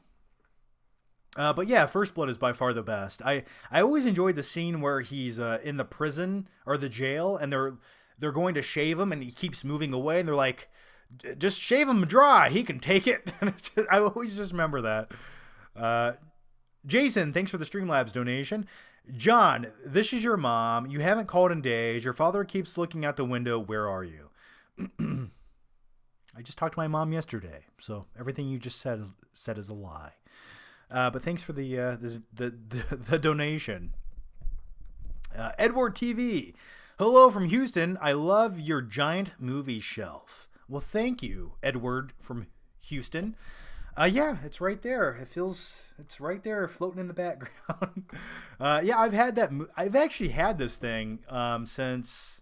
Speaker 1: But yeah, First Blood is by far the best. I always enjoyed the scene where he's in the prison or the jail, and they're going to shave him, and he keeps moving away, and they're like, just shave him dry, he can take it. I always just remember that. Jason, thanks for the Streamlabs donation. John, this is your mom. You haven't called in days. Your father keeps looking out the window. Where are you? I just talked to my mom yesterday, so everything you just said is a lie. But thanks for the donation. Edward TV, hello from Houston. I love your giant movie shelf. Well, thank you, Edward from Houston. Yeah, it's right there. It's right there, floating in the background. Yeah, I've had that. I've actually had this thing since.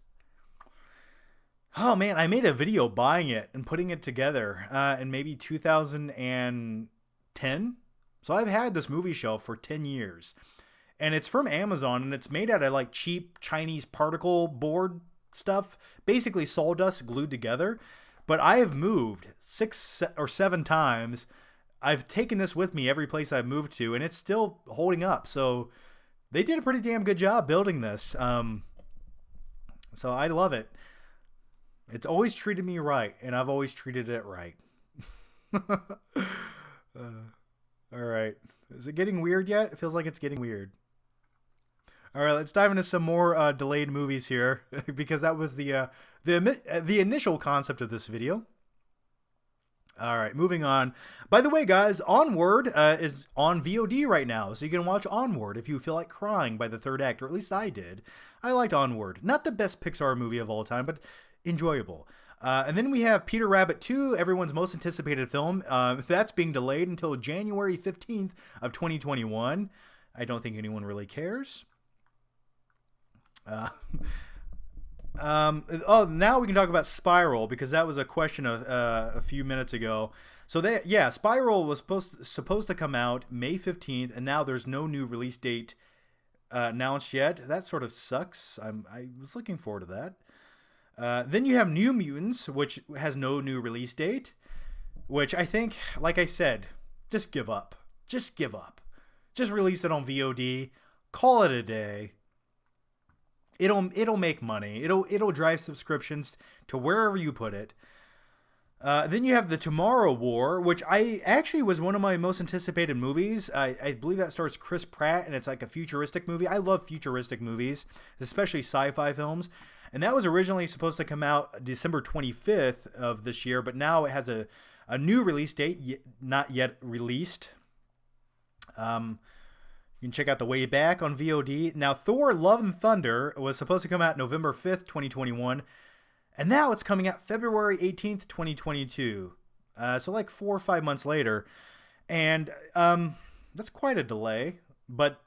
Speaker 1: Oh man, I made a video buying it and putting it together in maybe 2010. So I've had this movie shelf for 10 years. And it's from Amazon, and it's made out of like cheap Chinese particle board stuff, basically sawdust glued together. But I have moved 6 or 7 times. I've taken this with me every place I've moved to, and it's still holding up. So they did a pretty damn good job building this. So I love it. It's always treated me right, and I've always treated it right. All right. Is it getting weird yet? It feels like it's getting weird. All right, let's dive into some more delayed movies here, because that was the initial concept of this video. All right, moving on. By the way, guys, Onward is on VOD right now, so you can watch Onward if you feel like crying by the third act, or at least I did. I liked Onward. Not the best Pixar movie of all time, but enjoyable. And then we have Peter Rabbit 2, everyone's most anticipated film. That's being delayed until January 15th of 2021. I don't think anyone really cares. Now we can talk about Spiral, because that was a question of a few minutes ago. So Spiral was supposed to come out May 15th, and now there's no new release date announced yet. That sort of sucks. I was looking forward to that. Then you have New Mutants, which has no new release date, which I think, like I said, just give up. Just give up. Just release it on VOD. Call it a day. It'll make money. It'll drive subscriptions to wherever you put it. Then you have The Tomorrow War, which I actually was one of my most anticipated movies. I believe that stars Chris Pratt, and it's like a futuristic movie. I love futuristic movies, especially sci-fi films. And that was originally supposed to come out December 25th of this year, but now it has a new release date, not yet released. You can check out The Way Back on VOD. Now, Thor: Love and Thunder was supposed to come out November 5th, 2021. And now it's coming out February 18th, 2022. So like 4 or 5 months later. And that's quite a delay. But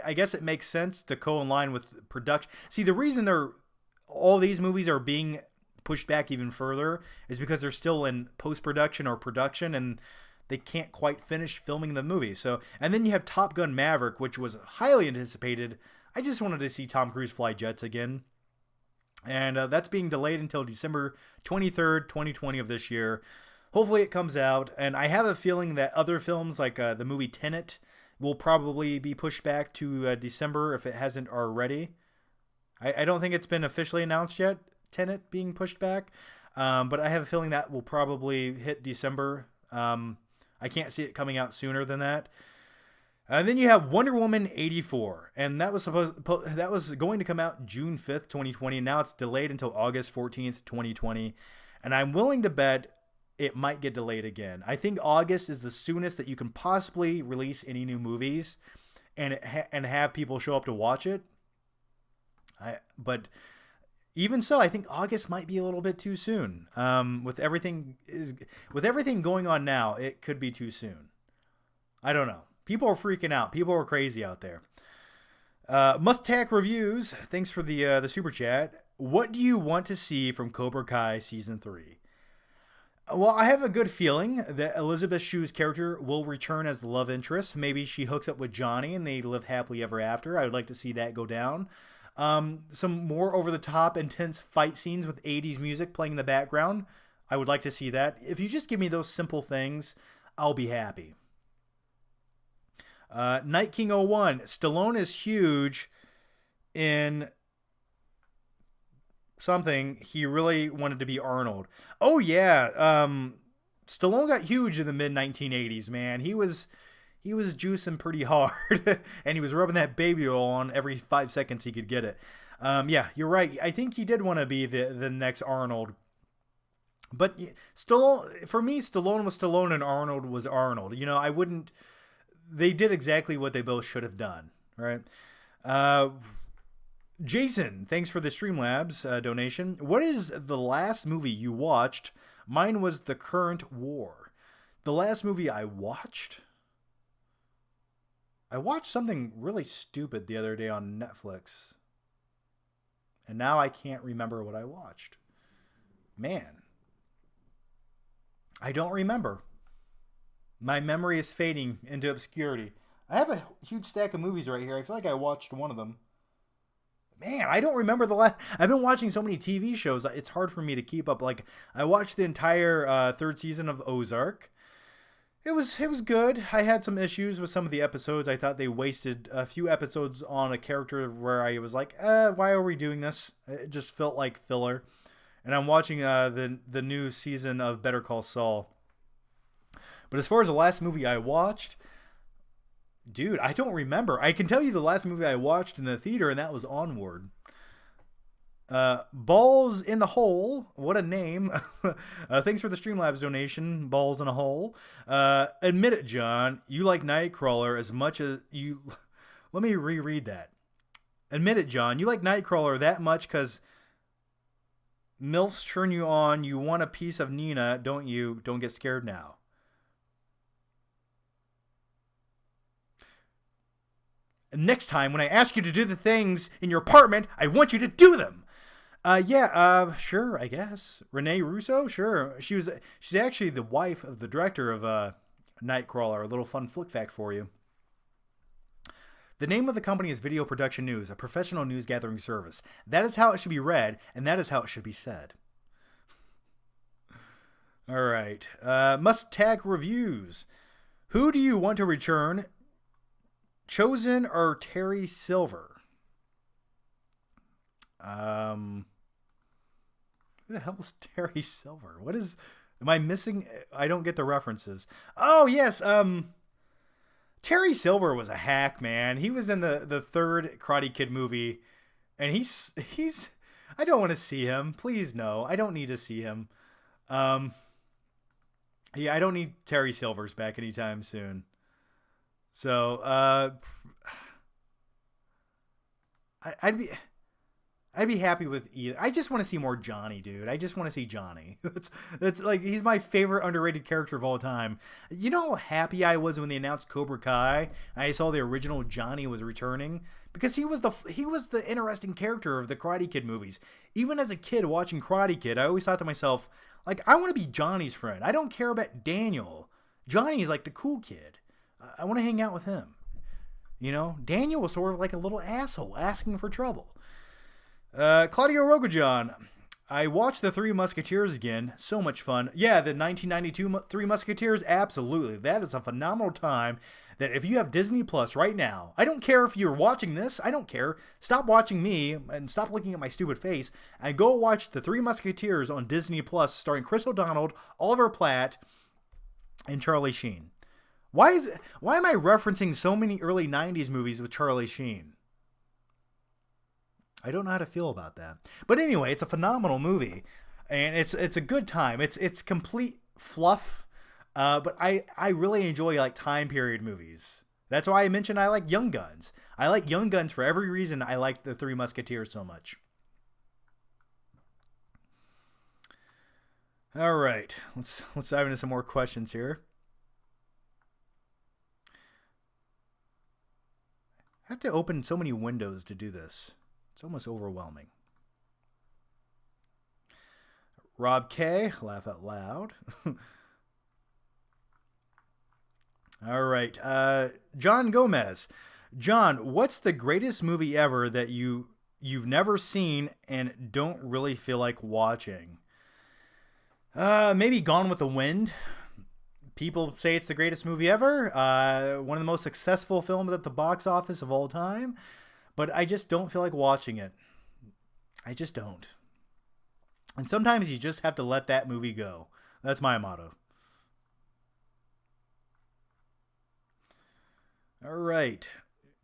Speaker 1: I guess it makes sense to co-align with production. See, the reason all these movies are being pushed back even further is because they're still in post-production or production, and they can't quite finish filming the movie. So, and then you have Top Gun Maverick, which was highly anticipated. I just wanted to see Tom Cruise fly jets again. And that's being delayed until December 23rd, 2020 of this year. Hopefully it comes out. And I have a feeling that other films like the movie Tenet will probably be pushed back to December if it hasn't already. I don't think it's been officially announced yet, Tenet being pushed back. But I have a feeling that will probably hit December. I can't see it coming out sooner than that. And then you have Wonder Woman 84, and that was going to come out June 5th, 2020. And now it's delayed until August 14th, 2020. And I'm willing to bet it might get delayed again. I think August is the soonest that you can possibly release any new movies and have people show up to watch it. But even so, I think August might be a little bit too soon. With everything going on now, it could be too soon. I don't know. People are freaking out. People are crazy out there. Mustache Reviews, thanks for the super chat. What do you want to see from Cobra Kai Season 3? Well, I have a good feeling that Elizabeth Shue's character will return as the love interest. Maybe she hooks up with Johnny and they live happily ever after. I would like to see that go down. Some more over-the-top, intense fight scenes with 80s music playing in the background. I would like to see that. If you just give me those simple things, I'll be happy. Night King 01. Stallone is huge in something. He really wanted to be Arnold. Oh, yeah. Stallone got huge in the mid-1980s, man. He was juicing pretty hard, and he was rubbing that baby oil on every 5 seconds he could get it. Yeah, you're right. I think he did want to be the next Arnold. But Stallone, for me, Stallone was Stallone and Arnold was Arnold. You know, I wouldn't... They did exactly what they both should have done, right? Jason, thanks for the Streamlabs donation. What is the last movie you watched? Mine was The Current War. The last movie I watched something really stupid the other day on Netflix. And now I can't remember what I watched. Man. I don't remember. My memory is fading into obscurity. I have a huge stack of movies right here. I feel like I watched one of them. Man, I don't remember the last... I've been watching so many TV shows. It's hard for me to keep up. Like, I watched the entire third season of Ozark. It was good. I had some issues with some of the episodes. I thought they wasted a few episodes on a character where I was like, why are we doing this? It just felt like filler. And I'm watching the new season of Better Call Saul. But as far as the last movie I watched, dude, I don't remember. I can tell you the last movie I watched in the theater, and that was Onward. Balls in the Hole. What a name. Thanks for the Streamlabs donation. Balls in a Hole. Admit it, John. You like Nightcrawler as much as you... Let me reread that. Admit it, John. You like Nightcrawler that much because MILFs turn you on. You want a piece of Nina, don't you? Don't get scared now. And next time, when I ask you to do the things in your apartment, I want you to do them. Sure, I guess. Renee Russo, sure. She's actually the wife of the director of Nightcrawler. A little fun flick fact for you. The name of the company is Video Production News, a professional news gathering service. That is how it should be read, and that is how it should be said. All right. Must-tag reviews. Who do you want to return? Chosen or Terry Silver? Who the hell is Terry Silver? Am I missing? I don't get the references. Oh, yes. Terry Silver was a hack, man. He was in the third Karate Kid movie, and he's I don't want to see him. Please, no. I don't need to see him. Yeah, I don't need Terry Silvers back anytime soon. So, I'd be happy with either. I just want to see more Johnny, dude. I just want to see Johnny. That's like, he's my favorite underrated character of all time. You know how happy I was when they announced Cobra Kai and I saw the original Johnny was returning, because he was the interesting character of the Karate Kid movies. Even as a kid watching Karate Kid, I always thought to myself, like, I want to be Johnny's friend. I don't care about Daniel. Johnny's like the cool kid. I want to hang out with him. You know, Daniel was sort of like a little asshole asking for trouble. Claudio Rogojan. I watched The Three Musketeers again. So much fun. Yeah, the 1992 Three Musketeers, absolutely. That is a phenomenal time that if you have Disney Plus right now, I don't care if you're watching this, I don't care. Stop watching me and stop looking at my stupid face and go watch The Three Musketeers on Disney Plus starring Chris O'Donnell, Oliver Platt, and Charlie Sheen. Why am I referencing so many early 90s movies with Charlie Sheen? I don't know how to feel about that. But anyway, it's a phenomenal movie, and it's a good time. It's complete fluff, but I really enjoy like time period movies. That's why I mentioned I like Young Guns. I like Young Guns for every reason I like The Three Musketeers so much. All right, let's dive into some more questions here. I have to open so many windows to do this. It's almost overwhelming. Rob K, laugh out loud. All right. John Gomez. John, what's the greatest movie ever that you've never seen and don't really feel like watching? Maybe Gone with the Wind. People say it's the greatest movie ever. One of the most successful films at the box office of all time. But I just don't feel like watching it. I just don't. And sometimes you just have to let that movie go. That's my motto. All right.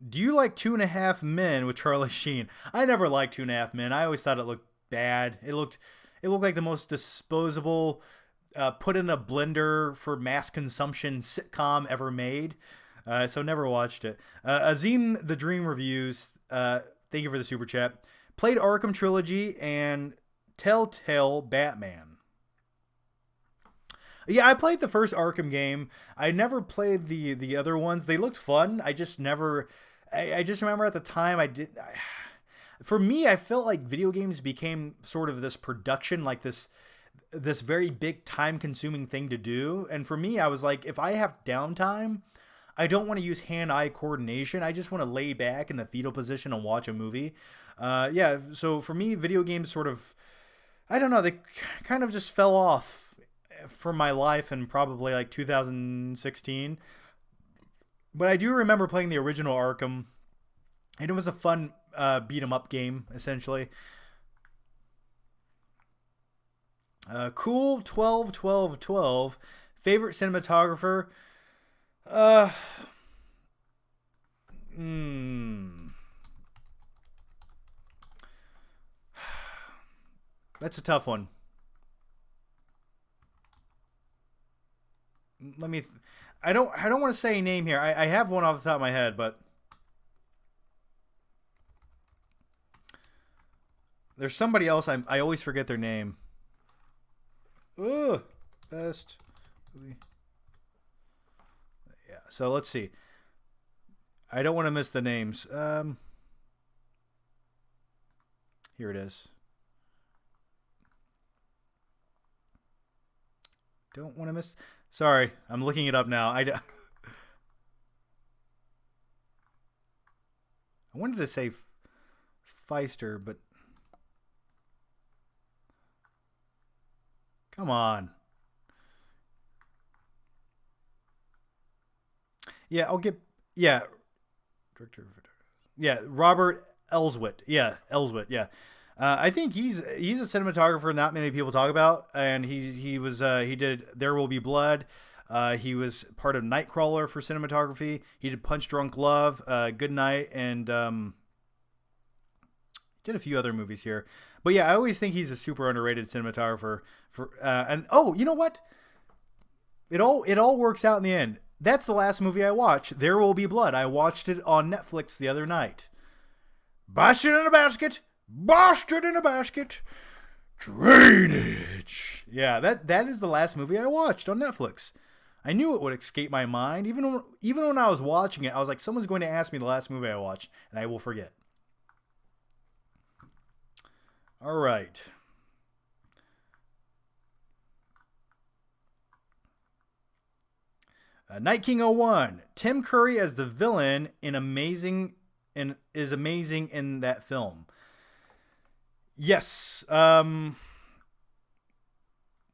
Speaker 1: Do you like 2.5 Men with Charlie Sheen? I never liked 2.5 Men. I always thought it looked bad. It looked like the most disposable, put in a blender for mass consumption sitcom ever made. So never watched it. Azim the Dream Reviews. Thank you for the super chat. Played Arkham Trilogy and Telltale Batman. Yeah, I played the first Arkham game. I never played the other ones. They looked fun. I just never. I just remember at the time for me, I felt like video games became sort of this production, like this very big time-consuming thing to do. And for me, I was like, if I have downtime, I don't want to use hand-eye coordination. I just want to lay back in the fetal position and watch a movie. Yeah, so for me, video games sort of, I don't know, they kind of just fell off from my life in probably like 2016. But I do remember playing the original Arkham, and it was a fun beat-em-up game, essentially. Cool 12 favorite cinematographer. That's a tough one. I don't want to say a name here. I have one off the top of my head, but there's somebody else I always forget their name. Ugh, best movie. Yeah, so let's see. I don't want to miss the names. Here it is. Don't want to miss. Sorry, I'm looking it up now. I wanted to say Feister, but come on. Yeah, I'll get. Yeah, director. Yeah, Robert Elswit. Yeah, Elswit. Yeah, I think he's a cinematographer not many people talk about, and he did There Will Be Blood. He was part of Nightcrawler for cinematography. He did Punch Drunk Love, Good Night, and did a few other movies here. But yeah, I always think he's a super underrated cinematographer. And oh, you know what? It all works out in the end. That's the last movie I watched. There Will Be Blood. I watched it on Netflix the other night. Boston in a basket. Bastard in a basket. Drainage. Yeah, that is the last movie I watched on Netflix. I knew it would escape my mind. Even when I was watching it, I was like, someone's going to ask me the last movie I watched, and I will forget. All right. Night King 01. Tim Curry as the villain is amazing in that film. Yes. What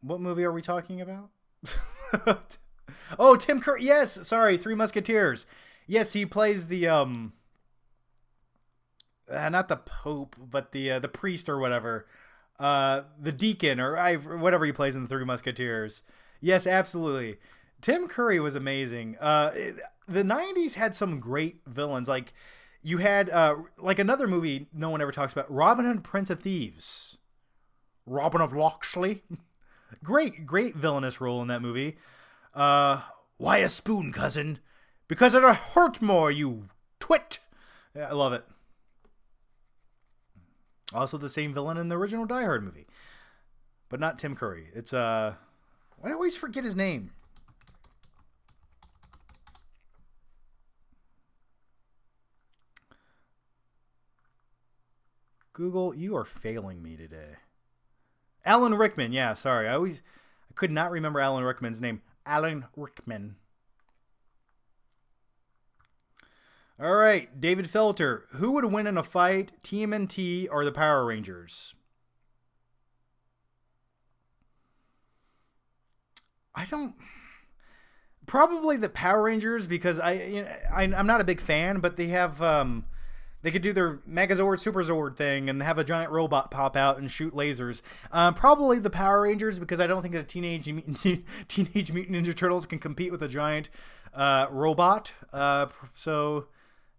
Speaker 1: movie are we talking about? Oh, Tim Curry. Yes. Sorry. Three Musketeers. Yes, he plays the not the Pope, but the priest or whatever. The deacon or whatever he plays in the Three Musketeers. Yes, absolutely. Tim Curry was amazing. The 90s had some great villains. Like, you had, like another movie no one ever talks about, Robin Hood, Prince of Thieves. Robin of Locksley. Great villainous role in that movie. Why a spoon, cousin? Because it'll hurt more, you twit. Yeah, I love it. Also the same villain in the original Die Hard movie. But not Tim Curry. It's, why do I always forget his name? Google, you are failing me today. Alan Rickman. Yeah, sorry. I could not remember Alan Rickman's name. Alan Rickman. All right, David Felter. Who would win in a fight, TMNT or the Power Rangers? Probably the Power Rangers, because I'm not a big fan, but they have they could do their Megazord, Superzord thing and have a giant robot pop out and shoot lasers. Probably the Power Rangers, because I don't think that Teenage Mutant Ninja Turtles can compete with a giant robot. So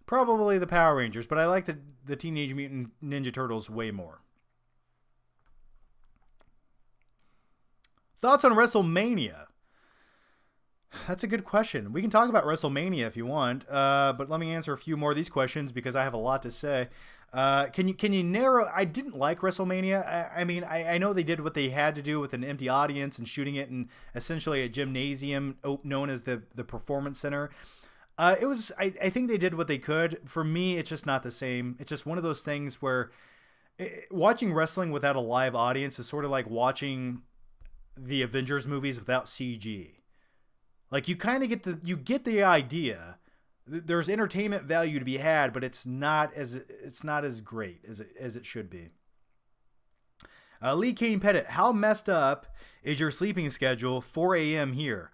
Speaker 1: probably the Power Rangers, but I like the Teenage Mutant Ninja Turtles way more. Thoughts on WrestleMania? That's a good question. We can talk about WrestleMania if you want, but let me answer a few more of these questions because I have a lot to say. Can you narrow? I didn't like WrestleMania. I know they did what they had to do with an empty audience and shooting it in essentially a gymnasium known as the Performance Center. I think they did what they could. For me, it's just not the same. It's just one of those things where watching wrestling without a live audience is sort of like watching the Avengers movies without CG. Like, you kind of get the idea. There's entertainment value to be had, but it's not as great as it should be. Lee Kane Pettit, how messed up is your sleeping schedule? 4 a.m. here.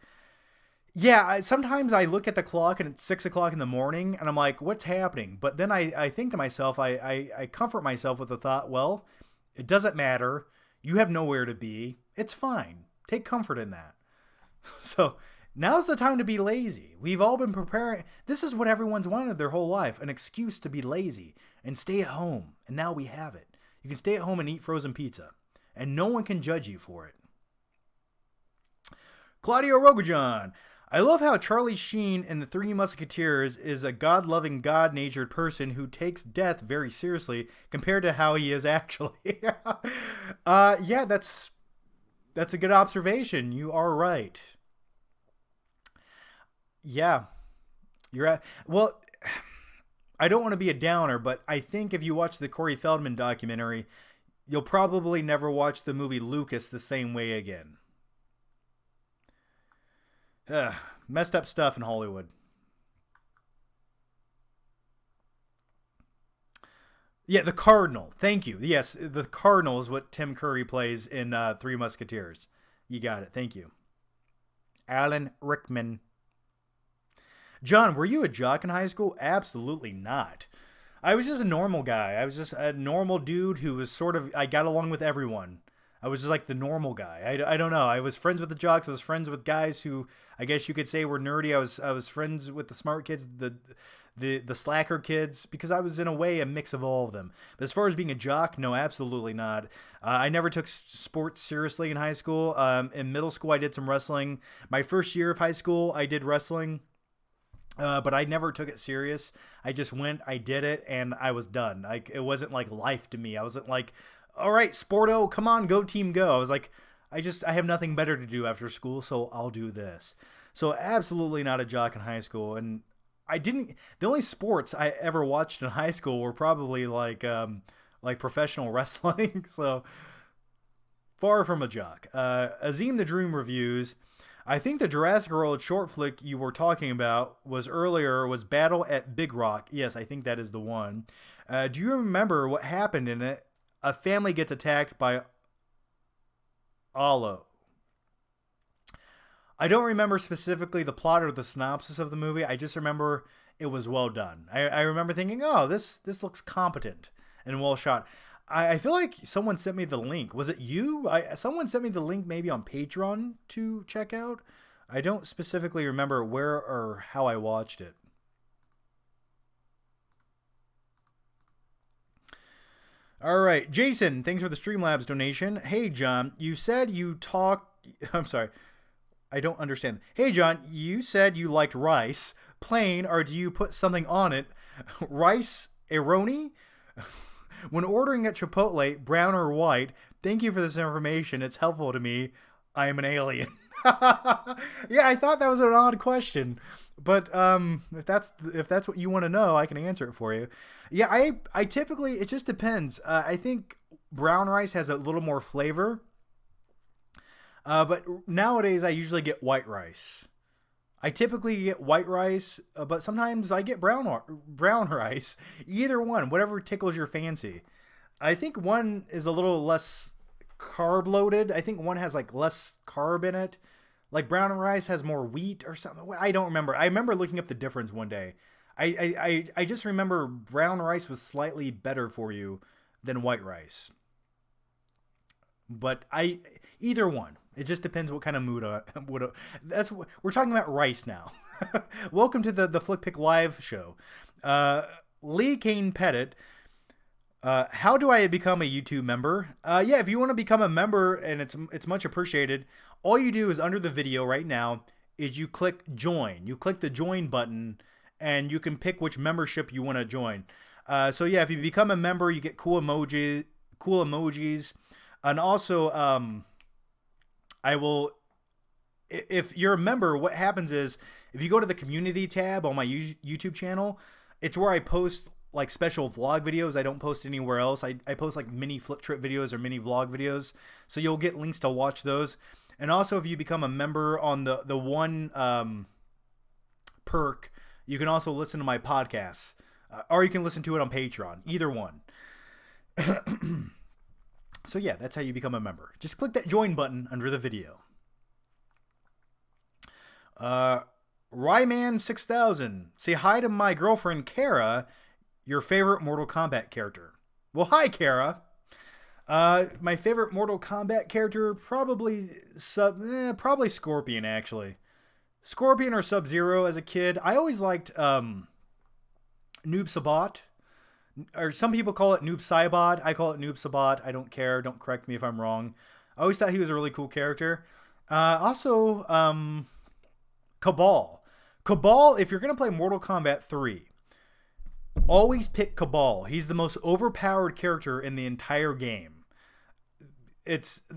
Speaker 1: Yeah, sometimes I look at the clock and it's 6 o'clock in the morning and I'm like, what's happening? But then I think to myself, I comfort myself with the thought, well, it doesn't matter. You have nowhere to be. It's fine. Take comfort in that. So now's the time to be lazy. We've all been preparing. This is what everyone's wanted their whole life, an excuse to be lazy and stay at home. And now we have it. You can stay at home and eat frozen pizza, and no one can judge you for it. Claudio Rogajon, I love how Charlie Sheen in The Three Musketeers is a God-loving, God-natured person who takes death very seriously compared to how he is actually. Yeah, that's a good observation. You are right. Yeah, you're at. Well, I don't want to be a downer, but I think if you watch the Corey Feldman documentary, you'll probably never watch the movie Lucas the same way again. Messed up stuff in Hollywood. Yeah, the Cardinal. Thank you. Yes, the Cardinal is what Tim Curry plays in Three Musketeers. You got it. Thank you. Alan Rickman. John, were you a jock in high school? Absolutely not. I was just a normal guy. I was just a normal dude who was I got along with everyone. I was just like the normal guy. I don't know. I was friends with the jocks. I was friends with guys who I guess you could say were nerdy. I was friends with the smart kids, the slacker kids, because I was in a way a mix of all of them. But as far as being a jock, no, absolutely not. I never took sports seriously in high school. In middle school, I did some wrestling. My first year of high school, I did wrestling. But I never took it serious. I just went, I did it, and I was done. Like, it wasn't like life to me. I wasn't like, all right, Sporto, come on, go team, go. I was like, I have nothing better to do after school, so I'll do this. So absolutely not a jock in high school. And the only sports I ever watched in high school were probably like professional wrestling. So far from a jock. Azim the Dream reviews. I think the Jurassic World short flick you were talking about was Battle at Big Rock. Yes, I think that is the one. Do you remember what happened in it? A family gets attacked by Alo. I don't remember specifically the plot or the synopsis of the movie. I just remember it was well done. I remember thinking, oh, this looks competent and well shot. I feel like someone sent me the link. Was it you? Someone sent me the link maybe on Patreon to check out. I don't specifically remember where or how I watched it. All right, Jason, thanks for the Streamlabs donation. Hey, John, you said you I'm sorry. I don't understand. Hey, John, you said you liked rice. Plain, or do you put something on it? Rice aroni? When ordering at Chipotle, brown or white, thank you for this information. It's helpful to me. I am an alien. Yeah, I thought that was an odd question. But if that's what you want to know, I can answer it for you. Yeah, I typically, it just depends. I think brown rice has a little more flavor. But nowadays I usually get white rice. I typically get white rice, but sometimes I get brown rice. Either one, whatever tickles your fancy. I think one is a little less carb loaded. I think one has like less carb in it. Like brown rice has more wheat or something. I don't remember. I remember looking up the difference one day. I just remember brown rice was slightly better for you than white rice. But either one. It just depends what kind of mood. That's what we're talking about. Rice now. Welcome to the Flick Pick Live show. Lee Kane Pettit. How do I become a YouTube member? Yeah, if you want to become a member, and it's much appreciated. All you do is under the video right now is you click join. You click the join button, and you can pick which membership you want to join. So yeah, if you become a member, you get cool emojis, and also if you're a member, what happens is if you go to the community tab on my YouTube channel, it's where I post like special vlog videos. I don't post anywhere else. I post like mini flip trip videos or mini vlog videos. So you'll get links to watch those. And also if you become a member on the one perk, you can also listen to my podcasts. Or you can listen to it on Patreon. Either one. So yeah, that's how you become a member. Just click that join button under the video. Ryman6000. Say hi to my girlfriend, Kara, your favorite Mortal Kombat character. Well, hi, Kara. My favorite Mortal Kombat character, probably Scorpion, actually. Scorpion or Sub-Zero as a kid. I always liked Noob Sabat. Or some people call it Noob Saibot. I call it Noob Sabat. I don't care. Don't correct me if I'm wrong. I always thought he was a really cool character. Also, Cabal. Cabal, if you're going to play Mortal Kombat 3, always pick Cabal. He's the most overpowered character in the entire game.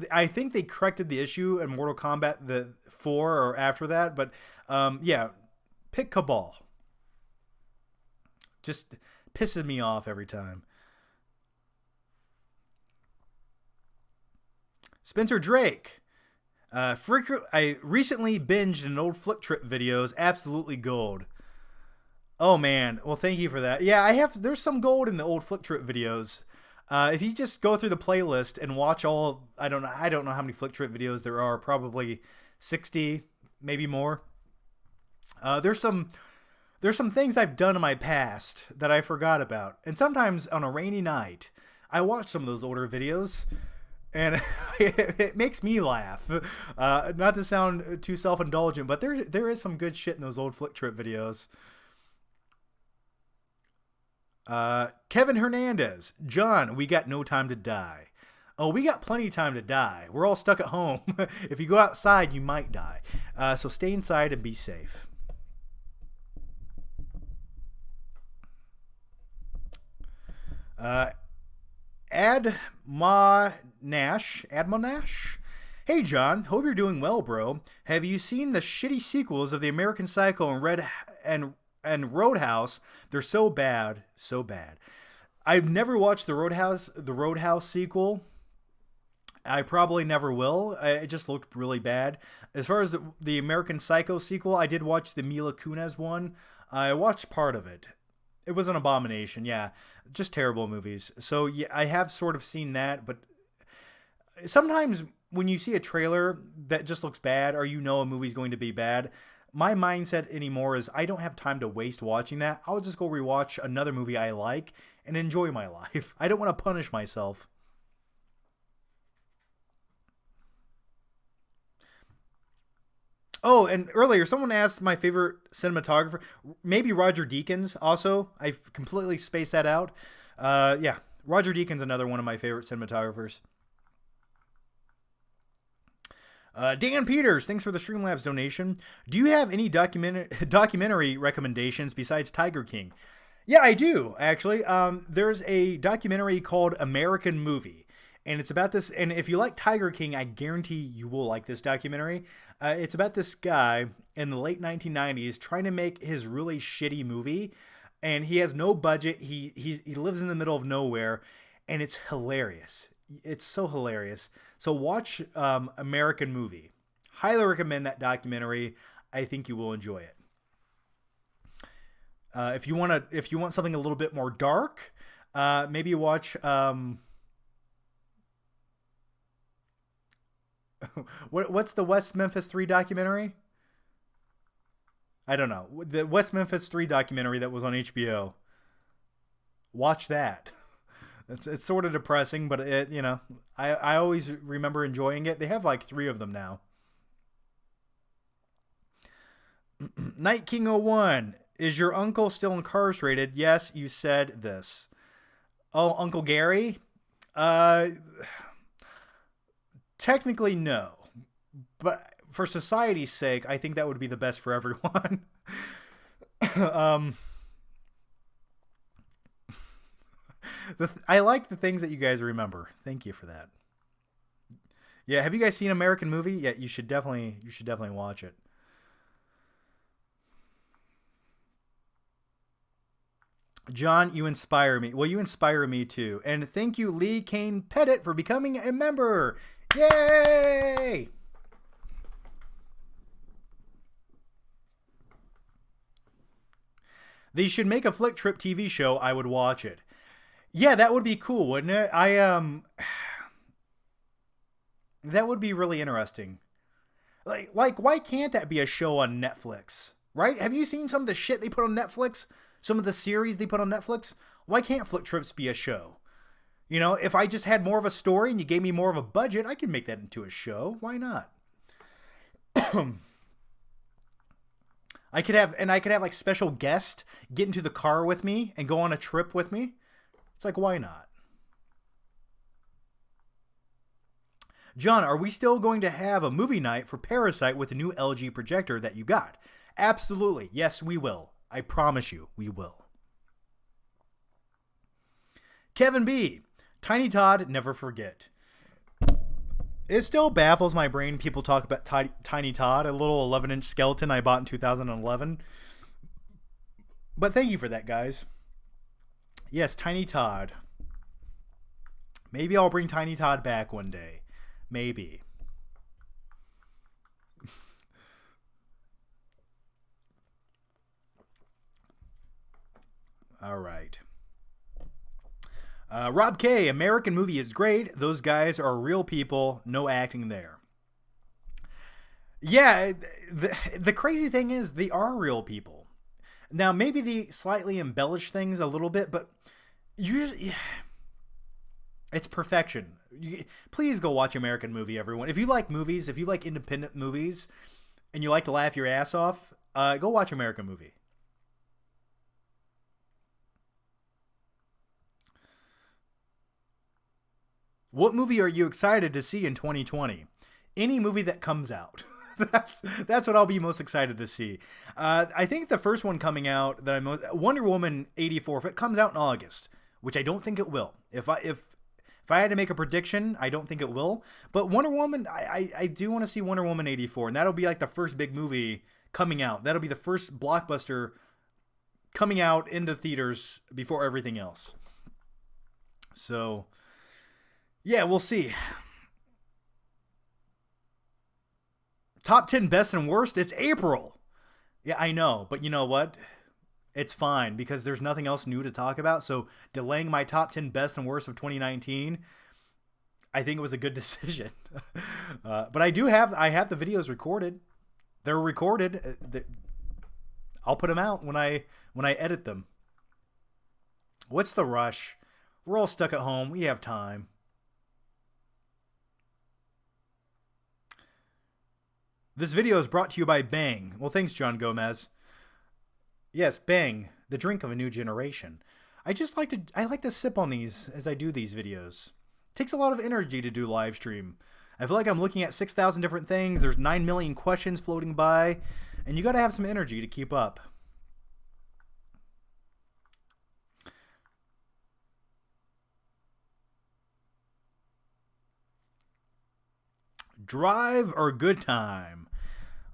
Speaker 1: I think they corrected the issue in Mortal Kombat 4 or after that, but yeah, pick Cabal. Just pisses me off every time. Spencer Drake. I recently binged an old Flick Trip videos. Absolutely gold. Oh man. Well, thank you for that. Yeah, there's some gold in the old Flick Trip videos. If you just go through the playlist and watch all, I don't know how many Flick Trip videos there are. Probably 60, maybe more. There's some things I've done in my past that I forgot about. And sometimes on a rainy night, I watch some of those older videos, and it makes me laugh. Not to sound too self-indulgent, but there is some good shit in those old Flick Trip videos. Kevin Hernandez. John, we got no time to die. Oh, we got plenty of time to die. We're all stuck at home. If you go outside, you might die. So stay inside and be safe. Uh, Admonash. Hey John, hope you're doing well, bro. Have you seen the shitty sequels of the American Psycho and Roadhouse? They're so bad, so bad. I've never watched the Roadhouse sequel. I probably never will. It just looked really bad. As far as the American Psycho sequel, I did watch the Mila Kunis one. I watched part of it. It was an abomination, yeah. Just terrible movies. So yeah, I have sort of seen that, but sometimes when you see a trailer that just looks bad or you know a movie's going to be bad, my mindset anymore is I don't have time to waste watching that. I'll just go rewatch another movie I like and enjoy my life. I don't want to punish myself. Oh, and earlier someone asked my favorite cinematographer. Maybe Roger Deakins also. I completely spaced that out. Yeah, Roger Deakins, another one of my favorite cinematographers. Dan Peters, thanks for the Streamlabs donation. Do you have any documentary recommendations besides Tiger King? Yeah, I do, actually. There's a documentary called American Movie, and it's about this, and if you like Tiger King, I guarantee you will like this documentary. It's about this guy in the late 1990s trying to make his really shitty movie, and he has no budget. He lives in the middle of nowhere, and it's hilarious. It's so hilarious. So watch American Movie. Highly recommend that documentary. I think you will enjoy it. If you want something a little bit more dark, maybe watch what's the West Memphis 3 documentary? I don't know. The West Memphis 3 documentary that was on HBO. Watch that. It's sort of depressing, but I always remember enjoying it. They have like 3 of them now. Night King 01, is your uncle still incarcerated? Yes, you said this. Oh, Uncle Gary? Technically no. But for society's sake, I think that would be the best for everyone. I like the things that you guys remember. Thank you for that. Yeah, have you guys seen American Movie? Yeah, you should definitely watch it. John, you inspire me. Well, you inspire me too. And thank you, Lee Kane Pettit, for becoming a member. Yay! They should make a Flick Trip TV show. I would watch it. Yeah, that would be cool, wouldn't it? That would be really interesting. Like, why can't that be a show on Netflix? Right? Have you seen some of the shit they put on Netflix? Some of the series they put on Netflix? Why can't Flick Trips be a show? You know, if I just had more of a story and you gave me more of a budget, I could make that into a show. Why not? I could have like special guests get into the car with me and go on a trip with me. It's like, why not? John, are we still going to have a movie night for Parasite with the new LG projector that you got? Absolutely. Yes, we will. I promise you, we will. Kevin B. Tiny Todd, never forget. It still baffles my brain. People talk about Tiny Todd, a little 11-inch skeleton I bought in 2011. But thank you for that, guys. Yes, Tiny Todd. Maybe I'll bring Tiny Todd back one day. Maybe. All right. Rob K. American Movie is great. Those guys are real people. No acting there. Yeah, the crazy thing is they are real people. Now, maybe they slightly embellish things a little bit, but usually it's perfection. Please go watch American Movie, everyone. If you like movies, if you like independent movies, and you like to laugh your ass off, go watch American Movie. What movie are you excited to see in 2020? Any movie that comes out. That's what I'll be most excited to see. I think the first one coming out that Wonder Woman 84, if it comes out in August, which I don't think it will. If I had to make a prediction, I don't think it will. But Wonder Woman, I do want to see Wonder Woman 84, and that'll be like the first big movie coming out. That'll be the first blockbuster coming out into theaters before everything else. So, yeah, we'll see. Top 10 best and worst. It's April. Yeah, I know, but you know what? It's fine because there's nothing else new to talk about. So delaying my top 10 best and worst of 2019, I think it was a good decision. But I have the videos recorded. They're recorded. I'll put them out when I edit them. What's the rush? We're all stuck at home. We have time. This video is brought to you by Bang. Well, thanks, John Gomez. Yes, Bang, the drink of a new generation. I like to sip on these as I do these videos. It takes a lot of energy to do live stream. I feel like I'm looking at 6,000 different things. There's 9 million questions floating by, and you got to have some energy to keep up. Drive or Good Time?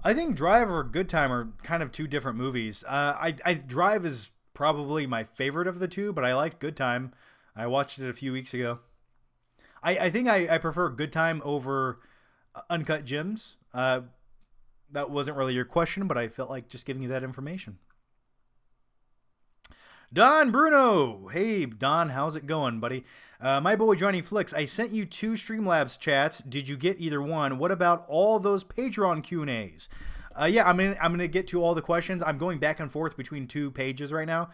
Speaker 1: I think Drive or Good Time are kind of two different movies. Drive is probably my favorite of the two, but I liked Good Time. I watched it a few weeks ago. I think I prefer Good Time over Uncut Gems. That wasn't really your question, but I felt like just giving you that information. Don Bruno. Hey, Don, how's it going, buddy? My boy Johnny Flicks, I sent you 2 Streamlabs chats. Did you get either one? What about all those Patreon Q&As? Yeah, I'm gonna get to all the questions. I'm going back and forth between 2 pages right now.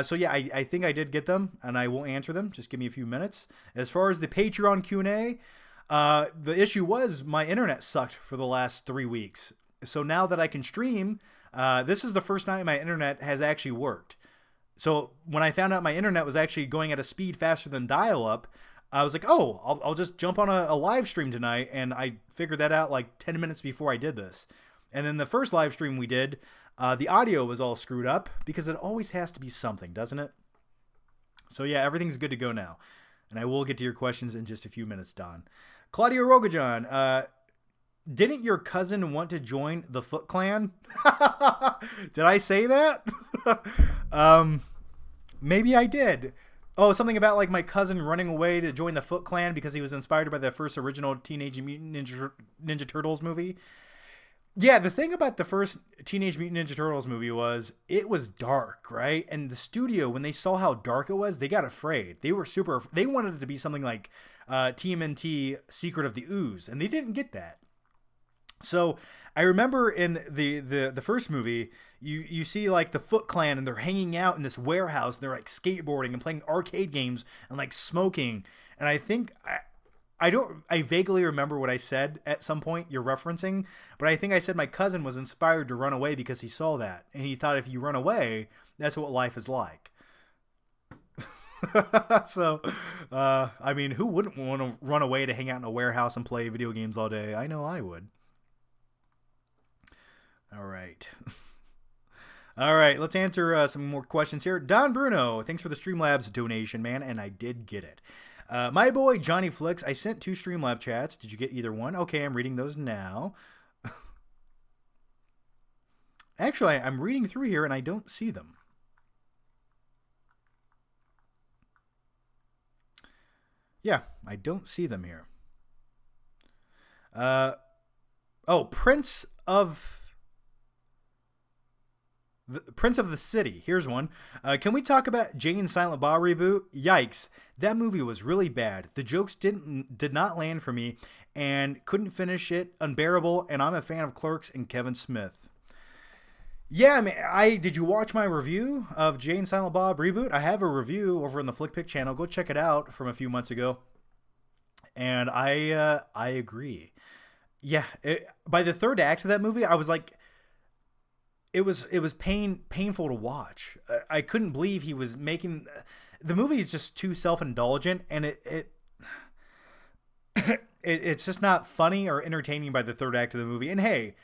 Speaker 1: So yeah, I think I did get them, and I will answer them. Just give me a few minutes. As far as the Patreon Q&A, the issue was my internet sucked for the last 3 weeks. So now that I can stream, this is the first night my internet has actually worked. So when I found out my internet was actually going at a speed faster than dial-up, I was like, oh, I'll just jump on a live stream tonight. And I figured that out like 10 minutes before I did this. And then the first live stream we did, the audio was all screwed up because it always has to be something, doesn't it? So yeah, everything's good to go now. And I will get to your questions in just a few minutes, Don. Claudio Rogajan, didn't your cousin want to join the Foot Clan? Did I say that? Maybe I did. Oh, something about like my cousin running away to join the Foot Clan because he was inspired by the first original Teenage Mutant Ninja Turtles movie. Yeah, the thing about the first Teenage Mutant Ninja Turtles movie was it was dark, right? And the studio, when they saw how dark it was, they got afraid. They wanted it to be something like TMNT Secret of the Ooze, and they didn't get that. So I remember in the first movie, you see like the Foot Clan and they're hanging out in this warehouse and they're like skateboarding and playing arcade games and like smoking. And I think I vaguely remember what I said at some point you're referencing, but I think I said my cousin was inspired to run away because he saw that and he thought if you run away, that's what life is like. So, I mean, who wouldn't want to run away to hang out in a warehouse and play video games all day? I know I would. All right. All right, let's answer some more questions here. Don Bruno, thanks for the Streamlabs donation, man, and I did get it. My boy Johnny Flicks, I sent 2 Streamlab chats. Did you get either one? Okay, I'm reading those now. Actually, I'm reading through here and I don't see them. Yeah, I don't see them here. Oh, Prince of the City. Here's one. Can we talk about Jay and Silent Bob reboot? Yikes. That movie was really bad. The jokes did not land for me and couldn't finish it. Unbearable. And I'm a fan of Clerks and Kevin Smith. Yeah, man, did you watch my review of Jay and Silent Bob reboot? I have a review over in the Flickpick channel. Go check it out from a few months ago. And I agree. Yeah, by the third act of that movie, I was like, it was painful to watch. I couldn't believe he was making the movie is just too self-indulgent, and it's just not funny or entertaining by the third act of the movie. And hey,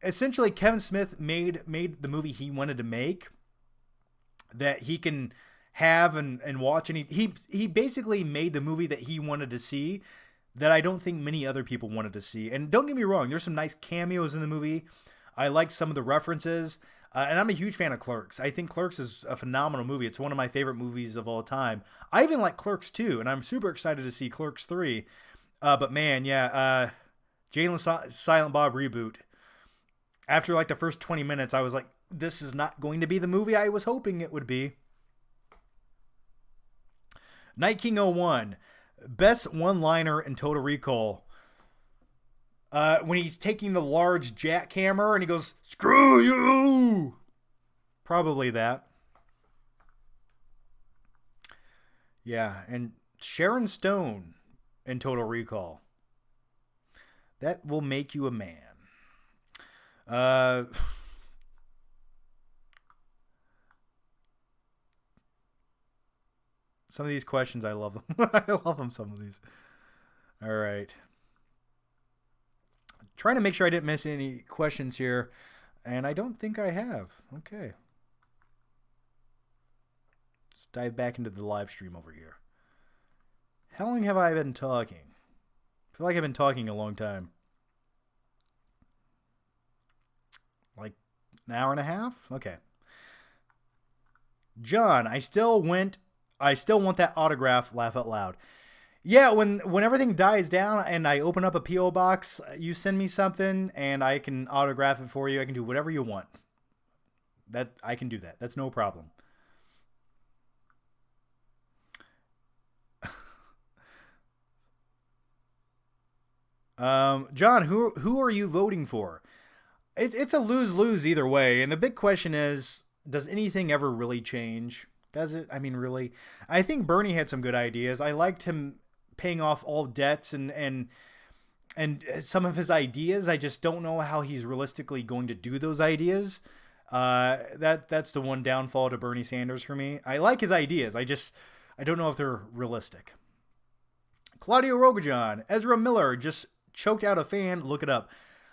Speaker 1: essentially Kevin Smith made the movie he wanted to make, that he can have and watch, and he basically made the movie that he wanted to see, that I don't think many other people wanted to see. And don't get me wrong, there's some nice cameos in the movie. I like some of the references, and I'm a huge fan of Clerks. I think Clerks is a phenomenal movie. It's one of my favorite movies of all time. I even like Clerks 2, and I'm super excited to see Clerks 3. But man, yeah, Jay and Silent Bob reboot. After like the first 20 minutes, I was like, this is not going to be the movie I was hoping it would be. Night King 01, best one-liner in Total Recall. When he's taking the large jackhammer and he goes, "Screw you!" Probably that. Yeah, and Sharon Stone in Total Recall. That will make you a man. Some of these questions, I love them. I love them, some of these. All right. Trying to make sure I didn't miss any questions here, and I don't think I have. Okay. Let's dive back into the live stream over here. How long have I been talking? I feel like I've been talking a long time. Like an hour and a half? Okay. John, I still want that autograph, laugh out loud. Yeah, when everything dies down and I open up a P.O. box, you send me something and I can autograph it for you. I can do whatever you want. I can do that. That's no problem. John, who are you voting for? It's a lose-lose either way. And the big question is, does anything ever really change? Does it? I mean, really? I think Bernie had some good ideas. I liked him paying off all debts and some of his ideas. I just don't know how he's realistically going to do those ideas. That's the one downfall to Bernie Sanders for me. I like his ideas. I don't know if they're realistic. Claudio Rogajon, Ezra Miller just choked out a fan. Look it up.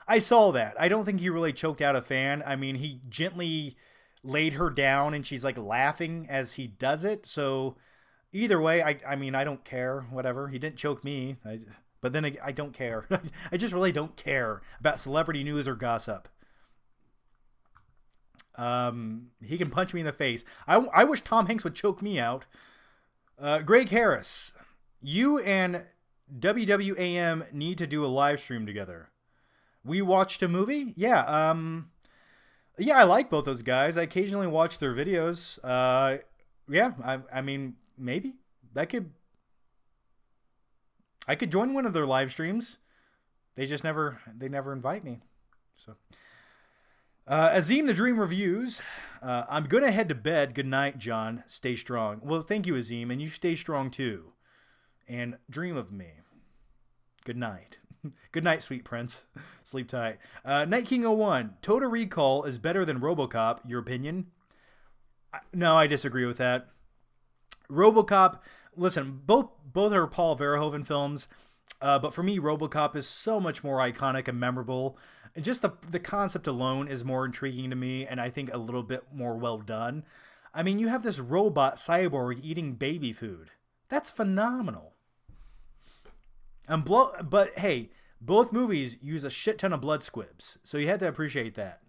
Speaker 1: I saw that. I don't think he really choked out a fan. I mean, he gently laid her down and she's like laughing as he does it. So either way, I mean, I don't care. Whatever. He didn't choke me. But then I don't care. I just really don't care about celebrity news or gossip. He can punch me in the face. I wish Tom Hanks would choke me out. Greg Harris, you and WWAM need to do a live stream together. We watched a movie? Yeah. Yeah, I like both those guys. I occasionally watch their videos. Yeah, I mean, maybe I could join one of their live streams. They never invite me. So, Azim the Dream Reviews. I'm gonna head to bed. Good night, John. Stay strong. Well, thank you, Azim, and you stay strong too. And dream of me. Good night. Good night, sweet prince. Sleep tight. Night King 01. Total Recall is better than Robocop. Your opinion? No, I disagree with that. Robocop, listen, both are Paul Verhoeven films, but for me, Robocop is so much more iconic and memorable. And just the concept alone is more intriguing to me, and I think a little bit more well done. I mean, you have this robot cyborg eating baby food. That's phenomenal. But hey, both movies use a shit ton of blood squibs, so you had to appreciate that.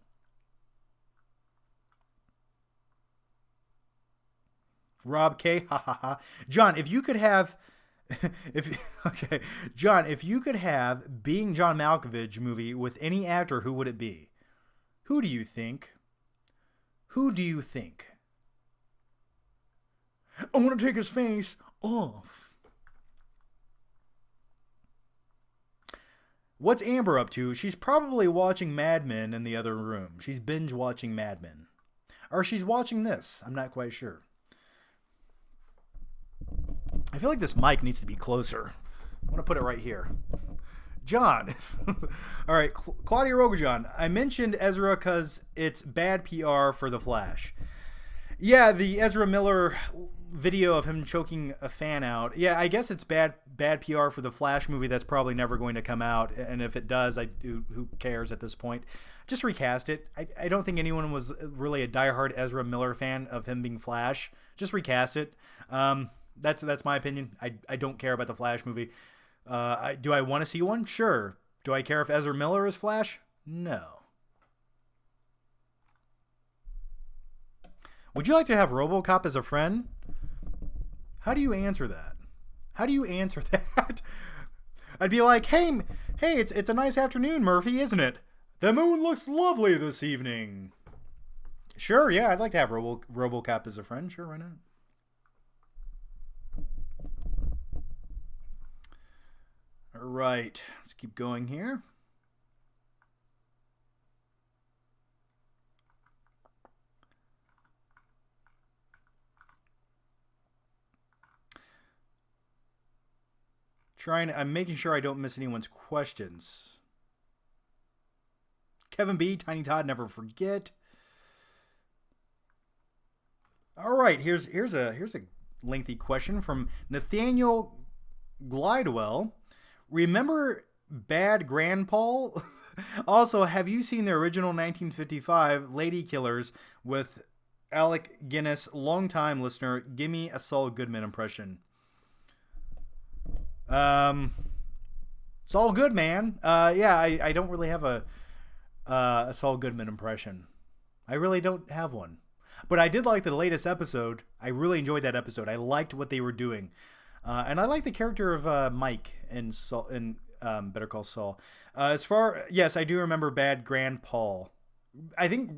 Speaker 1: Rob K, ha ha ha. John, if you could have, John, if you could have Being John Malkovich movie with any actor, who would it be? Who do you think? Who do you think? I want to take his face off. What's Amber up to? She's probably watching Mad Men in the other room. She's binge watching Mad Men. Or she's watching this. I'm not quite sure. I feel like this mic needs to be closer. I want to put it right here. John. All right, Claudia Rogajon. I mentioned Ezra because it's bad PR for The Flash. Yeah, the Ezra Miller video of him choking a fan out. Yeah, I guess it's bad PR for the Flash movie that's probably never going to come out. And if it does, who cares at this point? Just recast it. I don't think anyone was really a diehard Ezra Miller fan of him being Flash. Just recast it. That's my opinion. I don't care about the Flash movie. Do I want to see one? Sure. Do I care if Ezra Miller is Flash? No. Would you like to have Robocop as a friend? How do you answer that? How do you answer that? I'd be like, hey, it's a nice afternoon, Murphy, isn't it? The moon looks lovely this evening. Sure, yeah, I'd like to have Robocop as a friend. Sure, why not? All right, let's keep going here. I'm making sure I don't miss anyone's questions. Kevin B, Tiny Todd, never forget. All right, here's a lengthy question from Nathaniel Glidewell. Remember Bad Grandpa? Also, have you seen the original 1955 Lady Killers with Alec Guinness, longtime listener? Give me a Saul Goodman impression. Saul Goodman. Yeah, I don't really have a Saul Goodman impression. I really don't have one. But I did like the latest episode. I really enjoyed that episode. I liked what they were doing. And I like the character of Mike in Better Call Saul. Yes, I do remember Bad Grandpa. I think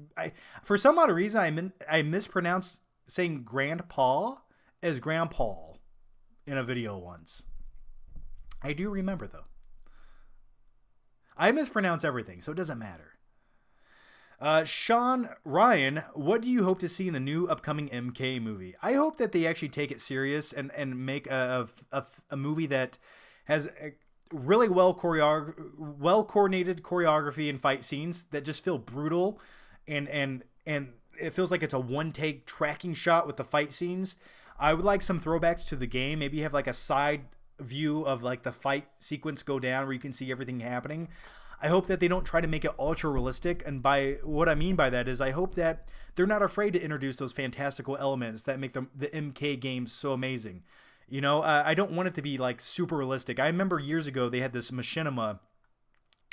Speaker 1: for some odd reason I mispronounced saying grandpa as grandpa in a video once. I do remember though. I mispronounce everything, so it doesn't matter. Sean Ryan, what do you hope to see in the new upcoming MK movie? I hope that they actually take it serious and make a movie that has a really well coordinated choreography and fight scenes that just feel brutal and it feels like it's a one take tracking shot with the fight scenes. I would like some throwbacks to the game. Maybe have like a side view of like the fight sequence go down where you can see everything happening. I hope that they don't try to make it ultra realistic, and by what I mean by that is I hope that they're not afraid to introduce those fantastical elements that make the MK games so amazing. You know, I don't want it to be like super realistic. I remember years ago they had this Machinima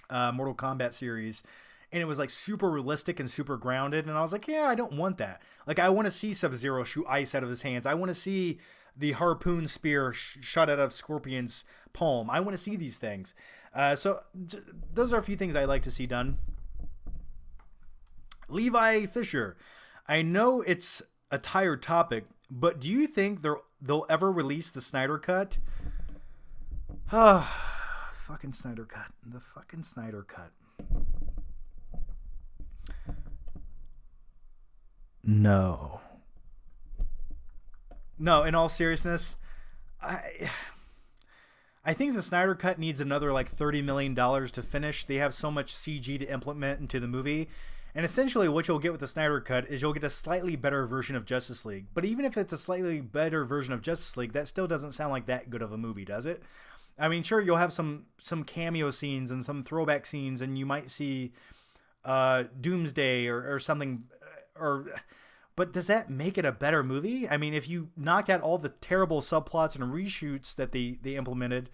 Speaker 1: Mortal Kombat series, and it was like super realistic and super grounded, and I was like, yeah, I don't want that. Like, I want to see Sub-Zero shoot ice out of his hands. I want to see the harpoon spear shot out of Scorpion's palm. I want to see these things. So those are a few things I'd like to see done. Levi Fisher, I know it's a tired topic, but do you think they'll ever release the Snyder Cut? Fucking Snyder Cut. The fucking Snyder Cut. No, in all seriousness, I think the Snyder Cut needs another like $30 million to finish. They have so much CG to implement into the movie. And essentially what you'll get with the Snyder Cut is you'll get a slightly better version of Justice League. But even if it's a slightly better version of Justice League, that still doesn't sound like that good of a movie, does it? I mean, sure, you'll have some cameo scenes and some throwback scenes, and you might see Doomsday or something, but does that make it a better movie? I mean, if you knocked out all the terrible subplots and reshoots that they implemented,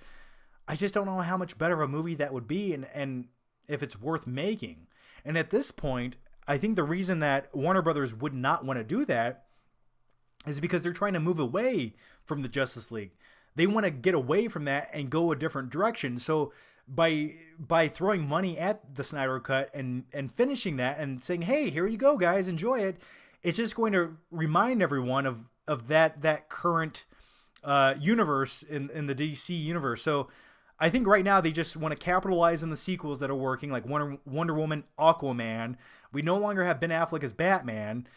Speaker 1: I just don't know how much better of a movie that would be and if it's worth making. And at this point, I think the reason that Warner Brothers would not want to do that is because they're trying to move away from the Justice League. They want to get away from that and go a different direction. So by throwing money at the Snyder Cut and finishing that and saying, hey, here you go, guys, enjoy it, it's just going to remind everyone of that current universe in the DC universe. So I think right now they just want to capitalize on the sequels that are working, like Wonder Woman, Aquaman. We no longer have Ben Affleck as Batman.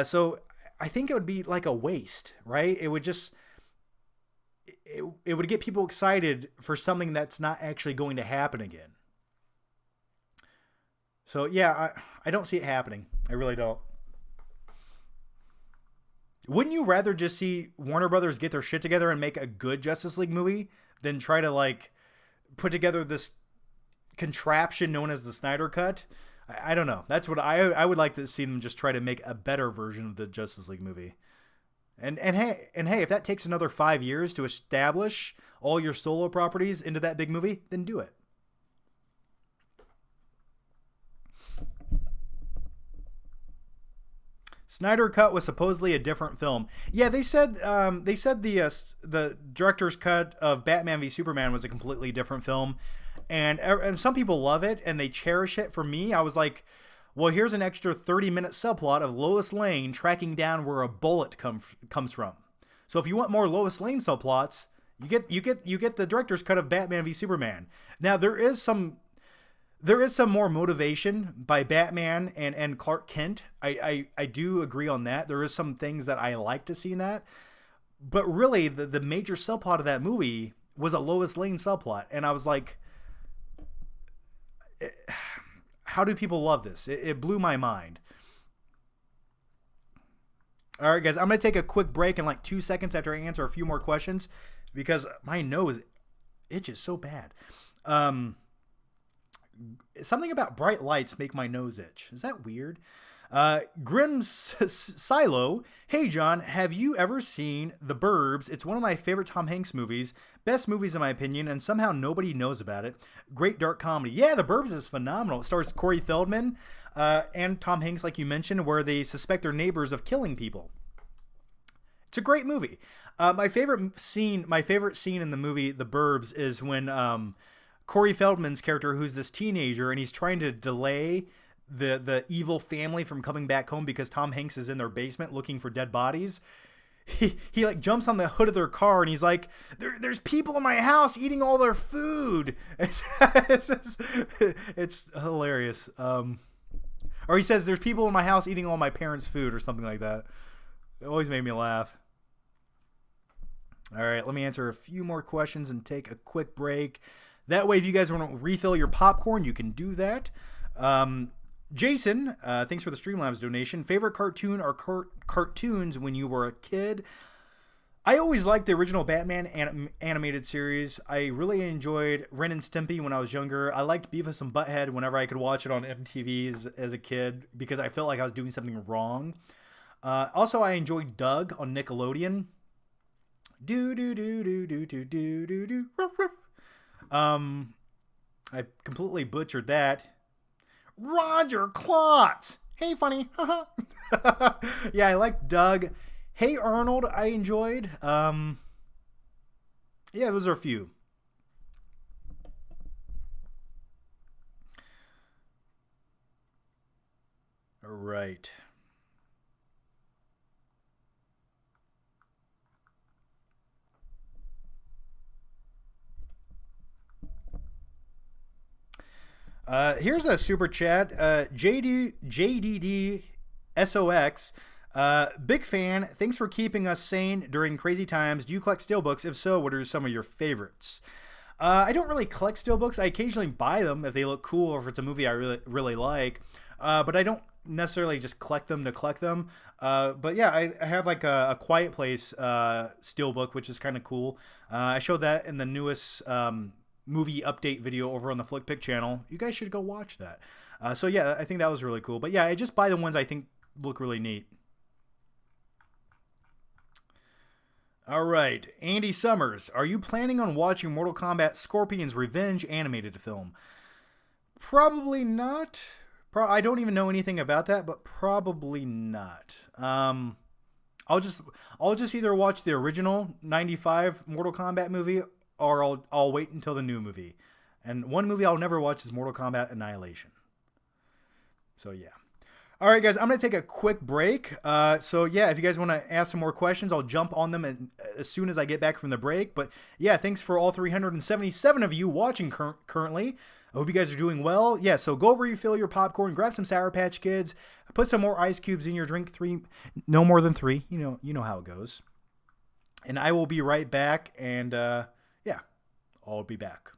Speaker 1: So I think it would be like a waste, right? It would just... It would get people excited for something that's not actually going to happen again. So, yeah, I don't see it happening. I really don't. Wouldn't you rather just see Warner Brothers get their shit together and make a good Justice League movie than try to like put together this contraption known as the Snyder Cut? I don't know. That's what I would like to see them just try to make a better version of the Justice League movie. And hey, if that takes another 5 years to establish all your solo properties into that big movie, then do it. Snyder Cut was supposedly a different film. Yeah, they said the director's cut of Batman v Superman was a completely different film, and some people love it and they cherish it. For me, I was like, well, here's an extra 30-minute subplot of Lois Lane tracking down where a bullet comes from. So if you want more Lois Lane subplots, you get the director's cut of Batman v Superman. Now there is some more motivation by Batman and Clark Kent. I do agree on that. There is some things that I like to see in that. But really, the major subplot of that movie was a Lois Lane subplot. And I was like, how do people love this? It blew my mind. All right, guys, I'm going to take a quick break in like 2 seconds after I answer a few more questions because my nose itches so bad. Something about bright lights make my nose itch. Is that weird? Grim's Silo. Hey, John, have you ever seen The Burbs? It's one of my favorite Tom Hanks movies. Best movies, in my opinion, and somehow nobody knows about it. Great dark comedy. Yeah, The Burbs is phenomenal. It stars Corey Feldman and Tom Hanks, like you mentioned, where they suspect their neighbors of killing people. It's a great movie. My favorite scene in the movie The Burbs is when Corey Feldman's character, who's this teenager, and he's trying to delay the evil family from coming back home because Tom Hanks is in their basement looking for dead bodies. He like jumps on the hood of their car and he's like, there's people in my house eating all their food. It's hilarious. Or he says, there's people in my house eating all my parents' food or something like that. It always made me laugh. All right, let me answer a few more questions and take a quick break. That way, if you guys want to refill your popcorn, you can do that. Jason, thanks for the Streamlabs donation. Favorite cartoon or cartoons when you were a kid? I always liked the original Batman animated series. I really enjoyed Ren and Stimpy when I was younger. I liked Beavis and Butthead whenever I could watch it on MTV as a kid because I felt like I was doing something wrong. Also, I enjoyed Doug on Nickelodeon. Do. I completely butchered that. Roger Klotz. Hey, funny. Yeah, I like Doug. Hey, Arnold, I enjoyed. Yeah, those are a few. All right. Here's a super chat. JDD SOX. Big fan. Thanks for keeping us sane during crazy times. Do you collect steelbooks? If so, what are some of your favorites? I don't really collect steelbooks. I occasionally buy them if they look cool or if it's a movie I really like. But I don't necessarily just collect them to collect them. But yeah, I have like a Quiet Place steelbook, which is kind of cool. I showed that in the newest movie update video over on the Flickpick channel. You guys should go watch that. So yeah, I think that was really cool. But yeah, I just buy the ones I think look really neat. All right, Andy Summers, are you planning on watching Mortal Kombat Scorpion's Revenge animated film? Probably not. I don't even know anything about that, but probably not. I'll just either watch the original '95 Mortal Kombat movie or I'll wait until the new movie. And one movie I'll never watch is Mortal Kombat Annihilation. So yeah. All right, guys, I'm going to take a quick break. So yeah, if you guys want to ask some more questions, I'll jump on them as soon as I get back from the break. But yeah, thanks for all 377 of you watching currently. I hope you guys are doing well. Yeah, so go refill your popcorn, grab some Sour Patch Kids, put some more ice cubes in your drink. No more than 3. You know how it goes. And I will be right back. And yeah, I'll be back.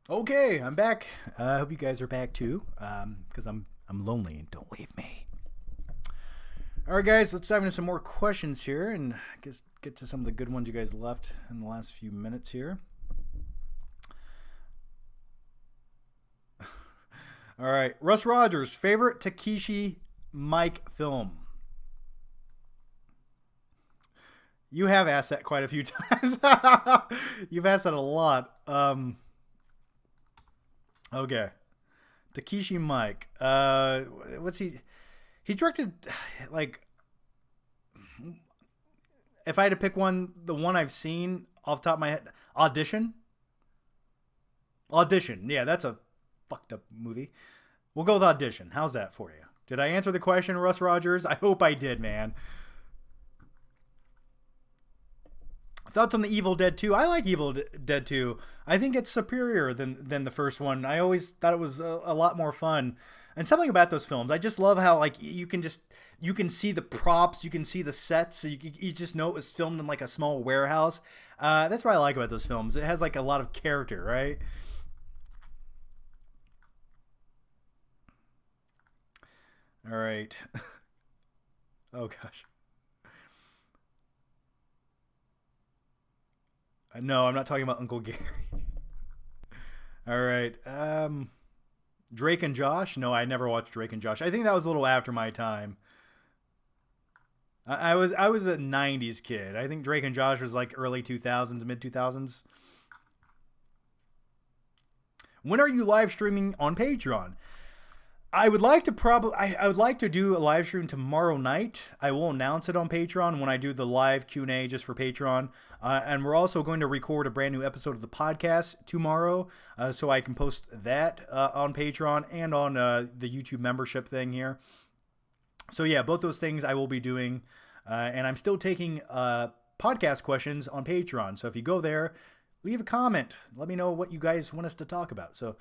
Speaker 1: Okay, I'm back. I hope you guys are back too, because I'm lonely and don't leave me. All right, guys, let's dive into some more questions here and get to some of the good ones you guys left in the last few minutes here. All right, Russ Rogers, favorite Takeshi Mike film? You have asked that quite a few times. You've asked that a lot. Okay. Takeshi Mike. What's he? He directed, like, if I had to pick one, the one I've seen off the top of my head, Audition. Audition. Yeah, that's a fucked up movie. We'll go with Audition. How's that for you? Did I answer the question, Russ Rogers? I hope I did, man. Thoughts on the Evil Dead 2? I like Evil Dead 2. I think it's superior than the first one. I always thought it was a lot more fun. And something about those films, I just love how, like, you can see the props, you can see the sets, you just know it was filmed in like a small warehouse. That's what I like about those films. It has like a lot of character, right? All right. Oh gosh. No, I'm not talking about Uncle Gary. All right. Drake and Josh? No, I never watched Drake and Josh. I think that was a little after my time. I was a 90s kid. I think Drake and Josh was like early 2000s, mid 2000s. When are you live streaming on Patreon? I would like to I would like to do a live stream tomorrow night. I will announce it on Patreon when I do the live Q&A just for Patreon. And we're also going to record a brand new episode of the podcast tomorrow, so I can post that on Patreon and on the YouTube membership thing here. So yeah, both those things I will be doing. And I'm still taking podcast questions on Patreon. So if you go there, leave a comment. Let me know what you guys want us to talk about. So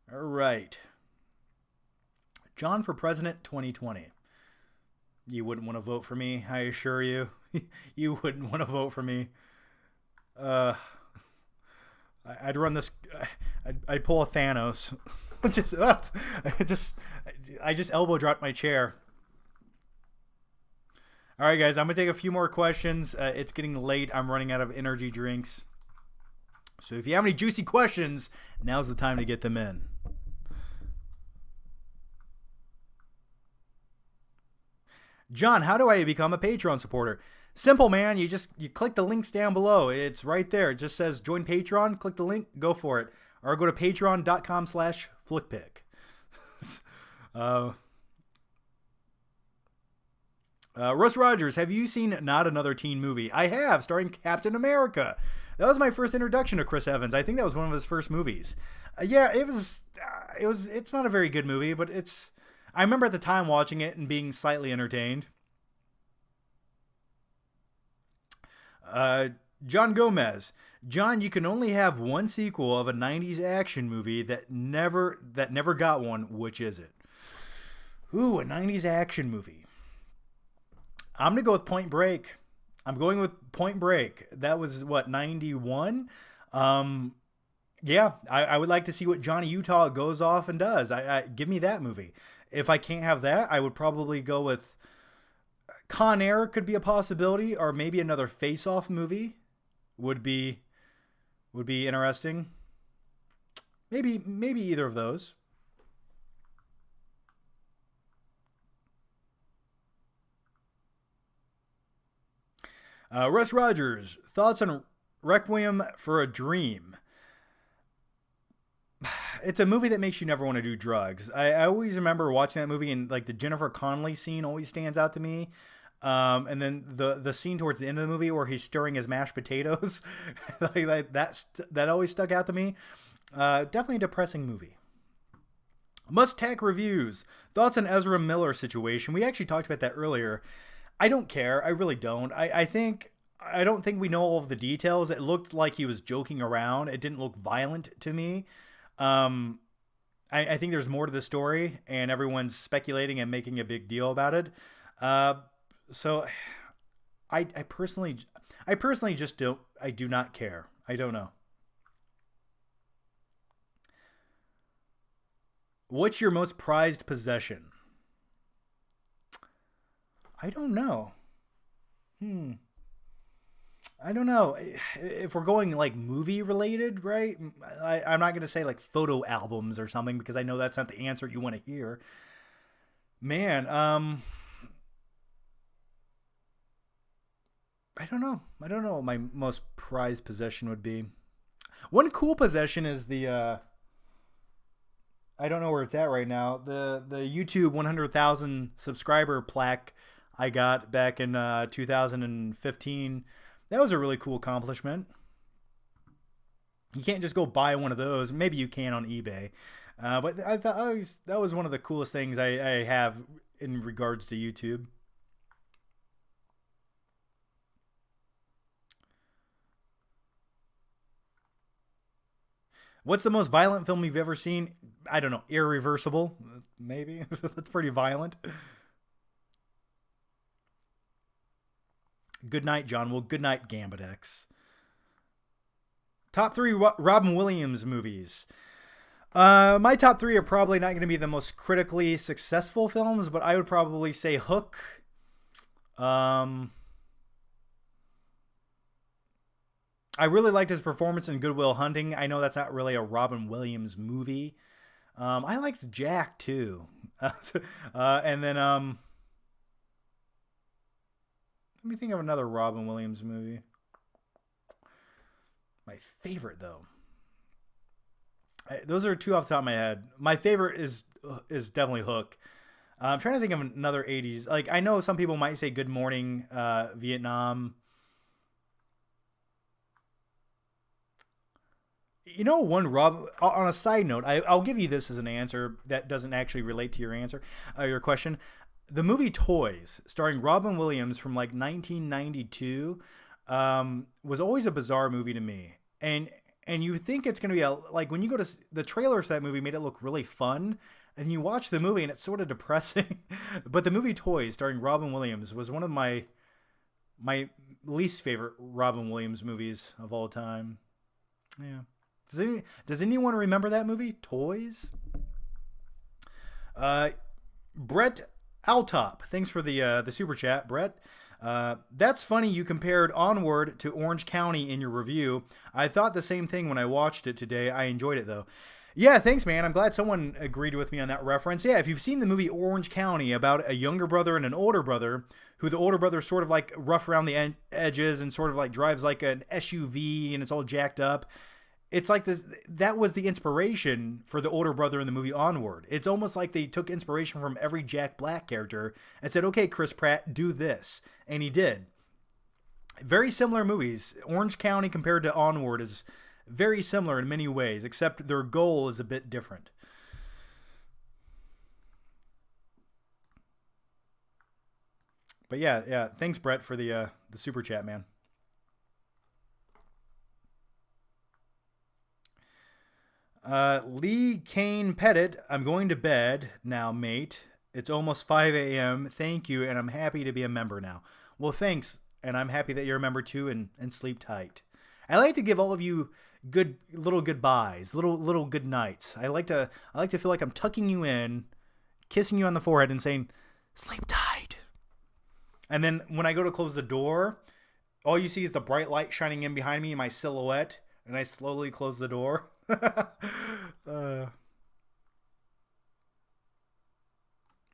Speaker 1: all right. John for President 2020. You wouldn't want to vote for me, I assure you. You wouldn't want to vote for me. I'd run this. I'd pull a Thanos. I just elbow dropped my chair. All right, guys. I'm gonna take a few more questions. It's getting late. I'm running out of energy drinks. So if you have any juicy questions, now's the time to get them in. John, how do I become a Patreon supporter? Simple, man. You click the links down below. It's right there. It just says join Patreon. Click the link. Go for it. Or go to patreon.com/flickpick. Russ Rogers, have you seen Not Another Teen Movie? I have, starring Captain America. That was my first introduction to Chris Evans. I think that was one of his first movies. Yeah, it was. It's not a very good movie, but it's. I remember at the time watching it and being slightly entertained. John Gomez. John, you can only have one sequel of a 90s action movie that never got one. Which is it? Ooh, a 90s action movie. I'm going to go with Point Break. I'm going with Point Break. That was, what, 91? Yeah, I would like to see what Johnny Utah goes off and does. Give me that movie. If I can't have that, I would probably go with Con Air could be a possibility, or maybe another Face Off movie would be interesting. Maybe either of those. Russ Rogers, thoughts on Requiem for a Dream? It's a movie that makes you never want to do drugs. I always remember watching that movie, and like the Jennifer Connelly scene always stands out to me. And then the scene towards the end of the movie where he's stirring his mashed potatoes, like that always stuck out to me. Definitely a depressing movie. Must Tack Reviews, thoughts on Ezra Miller situation? We actually talked about that earlier. I don't care. I really don't. I don't think we know all of the details. It looked like he was joking around. It didn't look violent to me. I think there's more to the story, and everyone's speculating and making a big deal about it. So I personally just don't. I do not care. I don't know. What's your most prized possession? I don't know. Hmm. I don't know if we're going like movie related, right? I'm not going to say like photo albums or something because I know that's not the answer you want to hear. Man, I don't know. I don't know what my most prized possession would be. One cool possession is the I don't know where it's at right now. The YouTube 100,000 subscriber plaque I got back in 2015. That was a really cool accomplishment. You can't just go buy one of those. Maybe you can on eBay. But I thought that was one of the coolest things I have in regards to YouTube. What's the most violent film you've ever seen? I don't know. Irreversible, maybe. That's pretty violent. Good night, John. Well, good night, Gambit X. Top 3 Robin Williams movies. My top 3 are probably not going to be the most critically successful films, but I would probably say Hook. I really liked his performance in Good Will Hunting. I know that's not really a Robin Williams movie. I liked Jack too. And then let me think of another Robin Williams movie. My favorite though. Those are 2 off the top of my head. My favorite is definitely Hook. I'm trying to think of another 80s. Like I know some people might say Good Morning Vietnam. You know, on a side note, I'll give you this as an answer that doesn't actually relate to your question. The movie Toys, starring Robin Williams from like 1992, was always a bizarre movie to me. And you think it's going to be like when you go to the trailers, that movie made it look really fun. And you watch the movie and it's sort of depressing. But the movie Toys, starring Robin Williams, was one of my least favorite Robin Williams movies of all time. Yeah. Does anyone remember that movie, Toys? Brett Altop, thanks for the super chat, Brett. That's funny you compared Onward to Orange County in your review. I thought the same thing when I watched it today. I enjoyed it though. Yeah, thanks, man. I'm glad someone agreed with me on that reference. Yeah, if you've seen the movie Orange County about a younger brother and an older brother, who the older brother sort of like rough around the edges and sort of like drives like an SUV and it's all jacked up. It's like this. That was the inspiration for the older brother in the movie Onward. It's almost like they took inspiration from every Jack Black character and said, okay, Chris Pratt, do this. And he did. Very similar movies. Orange County compared to Onward is very similar in many ways, except their goal is a bit different. But yeah. Thanks, Brett, for the super chat, man. Lee Kane Pettit, I'm going to bed now, mate. It's almost 5 a.m. Thank you, and I'm happy to be a member now. Well, thanks, and I'm happy that you're a member too, and sleep tight. I like to give all of you good little goodbyes, little good nights. I like to feel like I'm tucking you in, kissing you on the forehead, and saying, sleep tight. And then when I go to close the door, all you see is the bright light shining in behind me, my silhouette, and I slowly close the door.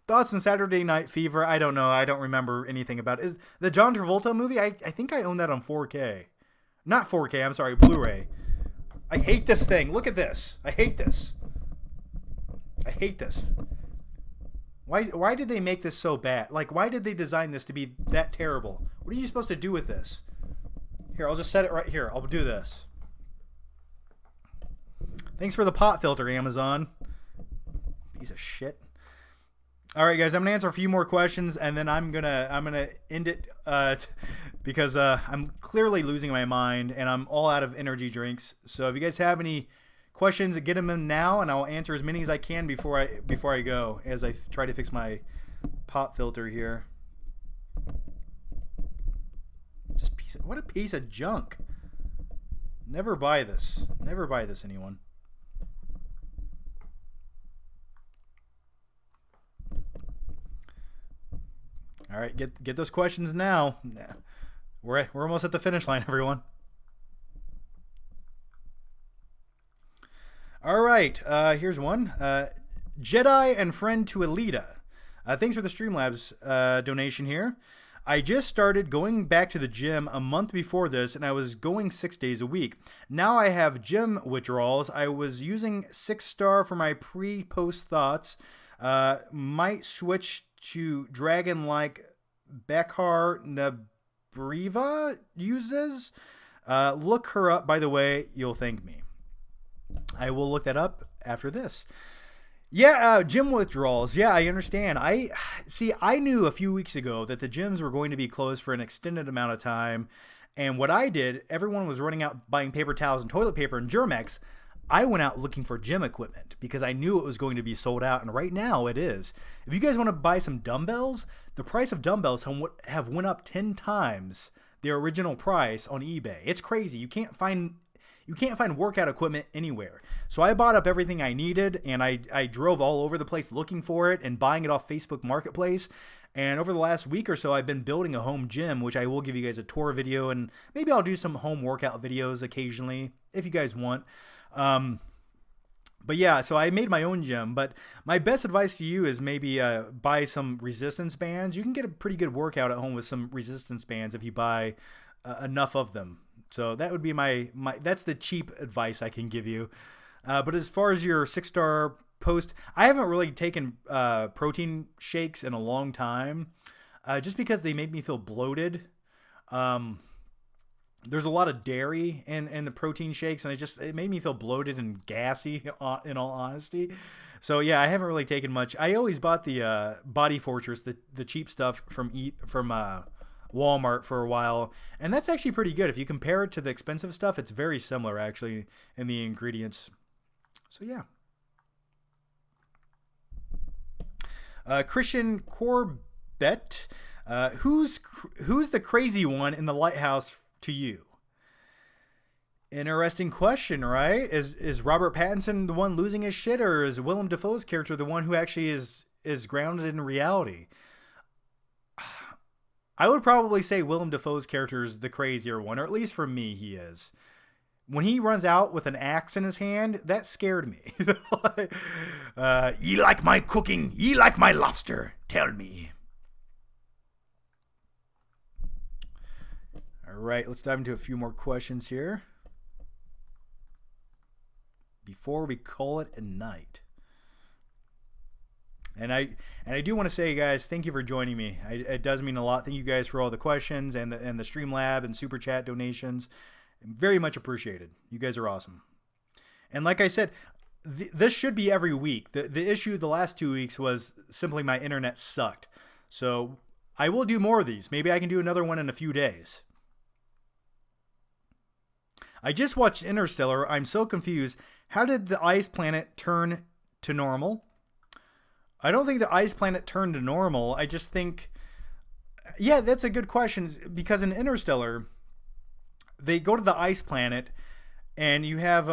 Speaker 1: Thoughts on Saturday Night Fever? I don't know. I don't remember anything about it. Is the John Travolta movie? I think I own that on 4K. Not 4K, I'm sorry, Blu-ray. I hate this thing. Look at this. I hate this. Why did they make this so bad? Like, why did they design this to be that terrible? What are you supposed to do with this? Here, I'll just set it right here. I'll do this. Thanks for the pot filter, Amazon. Piece of shit. All right, guys, I'm gonna answer a few more questions, and then I'm gonna end it because I'm clearly losing my mind, and I'm all out of energy drinks. So if you guys have any questions, get them in now, and I'll answer as many as I can before I go, as I try to fix my pot filter here. What a piece of junk. Never buy this. Never buy this, anyone. All right, get those questions now. We're almost at the finish line, everyone. All right, here's one. Jedi and friend to Alita. Thanks for the Streamlabs donation here. I just started going back to the gym a month before this, and I was going 6 days a week. Now I have gym withdrawals. I was using 6-star for my pre-post thoughts. Might switch to dragon like Bekhar Nabriva uses. Look her up, by the way. You'll thank me. I will look that up after this. Yeah, gym withdrawals. Yeah, I understand. I knew a few weeks ago that the gyms were going to be closed for an extended amount of time. And what I did, everyone was running out buying paper towels and toilet paper and Germex. I went out looking for gym equipment because I knew it was going to be sold out. And right now it is. If you guys want to buy some dumbbells, the price of dumbbells have went up 10 times their original price on eBay. It's crazy. You can't find workout equipment anywhere. So I bought up everything I needed, and I drove all over the place looking for it and buying it off Facebook Marketplace. And over the last week or so, I've been building a home gym, which I will give you guys a tour video, and maybe I'll do some home workout videos occasionally if you guys want. But yeah, so I made my own gym. But my best advice to you is maybe buy some resistance bands. You can get a pretty good workout at home with some resistance bands if you buy enough of them. So that would be my that's the cheap advice I can give you. But as far as your 6-star post, I haven't really taken protein shakes in a long time, just because they made me feel bloated. There's a lot of dairy in the protein shakes, and it made me feel bloated and gassy, in all honesty. So yeah, I haven't really taken much. I always bought the Body Fortress, the cheap stuff from Walmart for a while, and that's actually pretty good. If you compare it to the expensive stuff, it's very similar actually in the ingredients. So yeah. Christian Corbett, who's the crazy one in the lighthouse to you? Interesting question, right? Is Robert Pattinson the one losing his shit, or is Willem Dafoe's character the one who actually is grounded in reality? I would probably say Willem Dafoe's character is the crazier one, or at least for me, he is. When he runs out with an axe in his hand, that scared me. Ye like my cooking? Ye like my lobster? Tell me. All right, let's dive into a few more questions here before we call it a night. And I do want to say, guys, thank you for joining me. It does mean a lot. Thank you guys for all the questions and the Streamlab and Super Chat donations. Very much appreciated. You guys are awesome. And like I said, this should be every week. The issue the last 2 weeks was simply my internet sucked. So I will do more of these. Maybe I can do another one in a few days. I just watched Interstellar. I'm so confused. How did the ice planet turn to normal? I don't think the ice planet turned to normal. I just think, yeah, that's a good question, because in Interstellar, they go to the ice planet, and you have